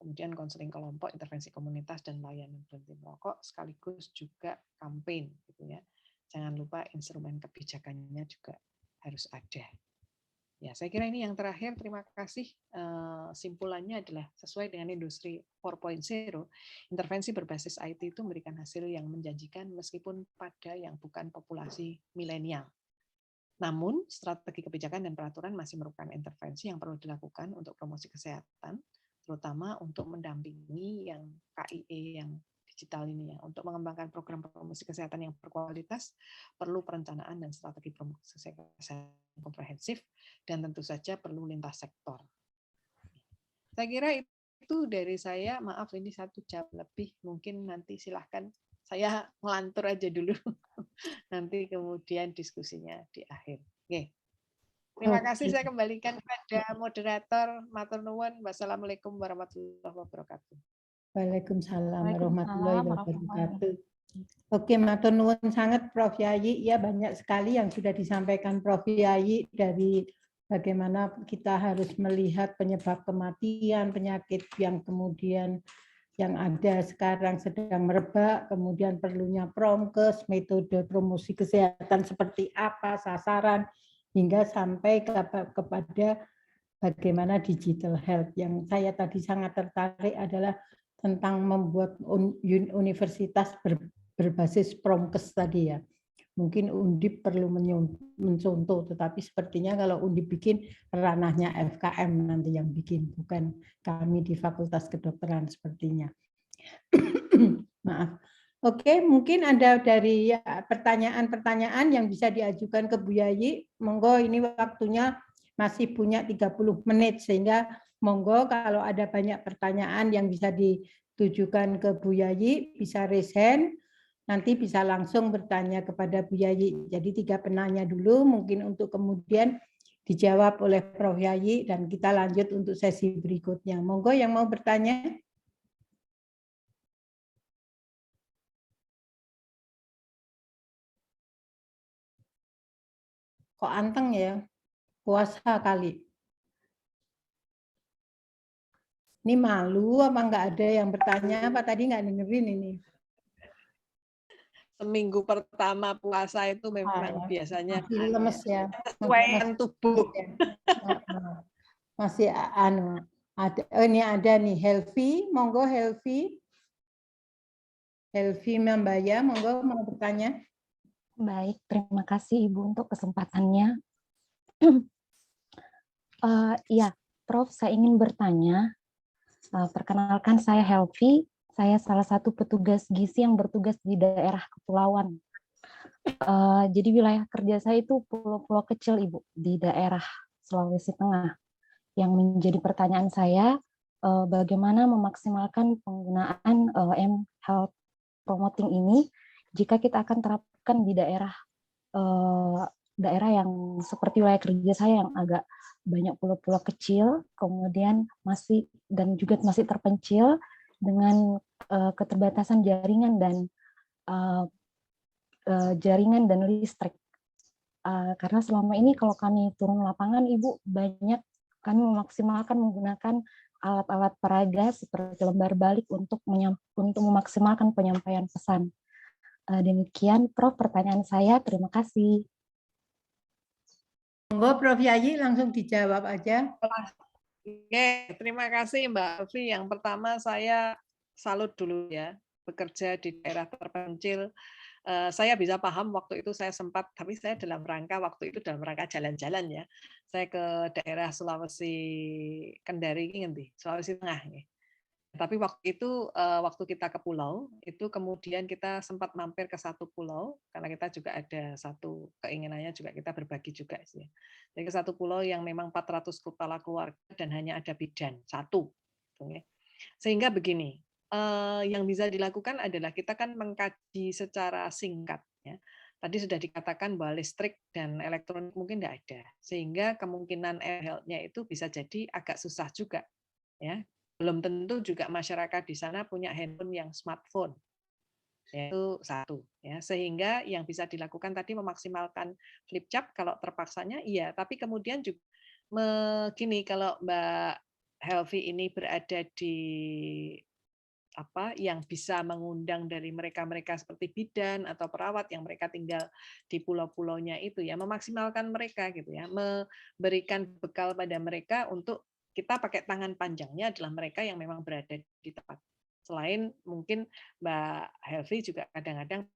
kemudian konseling kelompok, intervensi komunitas, dan layanan berhenti merokok, sekaligus juga campaign, gitu ya. Jangan lupa instrumen kebijakannya juga harus ada. Ya, saya kira ini yang terakhir. Terima kasih. Simpulannya adalah sesuai dengan industri 4.0, intervensi berbasis IT itu memberikan hasil yang menjanjikan meskipun pada yang bukan populasi milenial. Namun, strategi kebijakan dan peraturan masih merupakan intervensi yang perlu dilakukan untuk promosi kesehatan, terutama untuk mendampingi yang KIE yang digital ini ya. Untuk mengembangkan program promosi kesehatan yang berkualitas, perlu perencanaan dan strategi promosi kesehatan komprehensif, dan tentu saja perlu lintas sektor. Saya kira itu dari saya. Maaf ini 1 jam lebih, mungkin nanti silahkan saya ngelantur aja dulu. Nanti kemudian diskusinya di akhir. Oke. Terima kasih, saya kembalikan kepada moderator. Matur nuwun. Wassalamualaikum warahmatullahi wabarakatuh. Waalaikumsalam warahmatullahi wabarakatuh. Oke, matur nuwun sangat Prof. Yayi. Ya, banyak sekali yang sudah disampaikan Prof. Yayi dari bagaimana kita harus melihat penyebab kematian, penyakit yang kemudian yang ada sekarang sedang merebak, kemudian perlunya promkes, metode promosi kesehatan seperti apa, sasaran, hingga sampai kepada bagaimana digital health. Yang saya tadi sangat tertarik adalah tentang membuat universitas berbasis promkes tadi ya. Mungkin Undip perlu mencontoh, tetapi sepertinya kalau Undip bikin, ranahnya FKM nanti yang bikin, bukan kami di Fakultas Kedokteran sepertinya. Maaf. Oke, mungkin ada dari pertanyaan-pertanyaan yang bisa diajukan ke Bu Yayi. Monggo, ini waktunya masih punya 30 menit, sehingga monggo kalau ada banyak pertanyaan yang bisa ditujukan ke Bu Yayi, bisa raise hand. Nanti bisa langsung bertanya kepada Bu Yayi. Jadi 3 penanya dulu, mungkin untuk kemudian dijawab oleh Prof. Yayi, dan kita lanjut untuk sesi berikutnya. Monggo yang mau bertanya. Kok anteng ya? Puasa kali. Ini malu apa enggak ada yang bertanya, apa tadi enggak dengerin ini? Seminggu pertama puasa itu memang biasanya masih lemes ya, kesesuaian tubuh. Masih ada, ini ada nih Helvi, monggo Helvi. Helvi Membaya, monggo mau bertanya. Baik, terima kasih Ibu untuk kesempatannya. Ya, Prof, saya ingin bertanya. Perkenalkan, saya Helvi. Saya salah satu petugas gizi yang bertugas di daerah kepulauan. Jadi wilayah kerja saya itu pulau-pulau kecil, Ibu, di daerah Sulawesi Tengah. Yang menjadi pertanyaan saya, bagaimana memaksimalkan penggunaan M-Health Promoting ini jika kita akan terapkan di daerah yang seperti wilayah kerja saya yang agak banyak pulau-pulau kecil, kemudian masih terpencil dengan keterbatasan jaringan dan listrik. Karena selama ini kalau kami turun lapangan, Ibu, banyak kami memaksimalkan menggunakan alat-alat peraga seperti lembar balik untuk memaksimalkan penyampaian pesan. Demikian, Prof, pertanyaan saya. Terima kasih. Monggo Prof. Yayi langsung dijawab aja. Oke, terima kasih Mbak Alfi. Yang pertama saya salut dulu ya, bekerja di daerah terpencil. Saya bisa paham waktu itu saya sempat, tapi saya dalam rangka jalan-jalan ya. Saya ke daerah Sulawesi Kendari, Sulawesi Tengah. Tapi waktu itu, waktu kita ke pulau, itu kemudian kita sempat mampir ke satu pulau, karena kita juga ada satu keinginannya juga kita berbagi juga sih. Jadi ke satu pulau yang memang 400 kepala keluarga dan hanya ada bidan, satu. Sehingga begini, yang bisa dilakukan adalah kita kan mengkaji secara singkat. Ya. Tadi sudah dikatakan bahwa listrik dan elektronik mungkin tidak ada, sehingga kemungkinan health-nya itu bisa jadi agak susah juga. Ya, belum tentu juga masyarakat di sana punya handphone yang smartphone. Itu satu ya, sehingga yang bisa dilakukan tadi memaksimalkan flip chart kalau terpaksanya iya, tapi kemudian juga begini, kalau Mbak Helvi ini berada di yang bisa mengundang dari mereka-mereka seperti bidan atau perawat yang mereka tinggal di pulau-pulaunya itu ya, memaksimalkan mereka gitu ya, memberikan bekal pada mereka untuk kita pakai tangan panjangnya adalah mereka yang memang berada di tempat. Selain mungkin Mbak Helvi juga kadang-kadang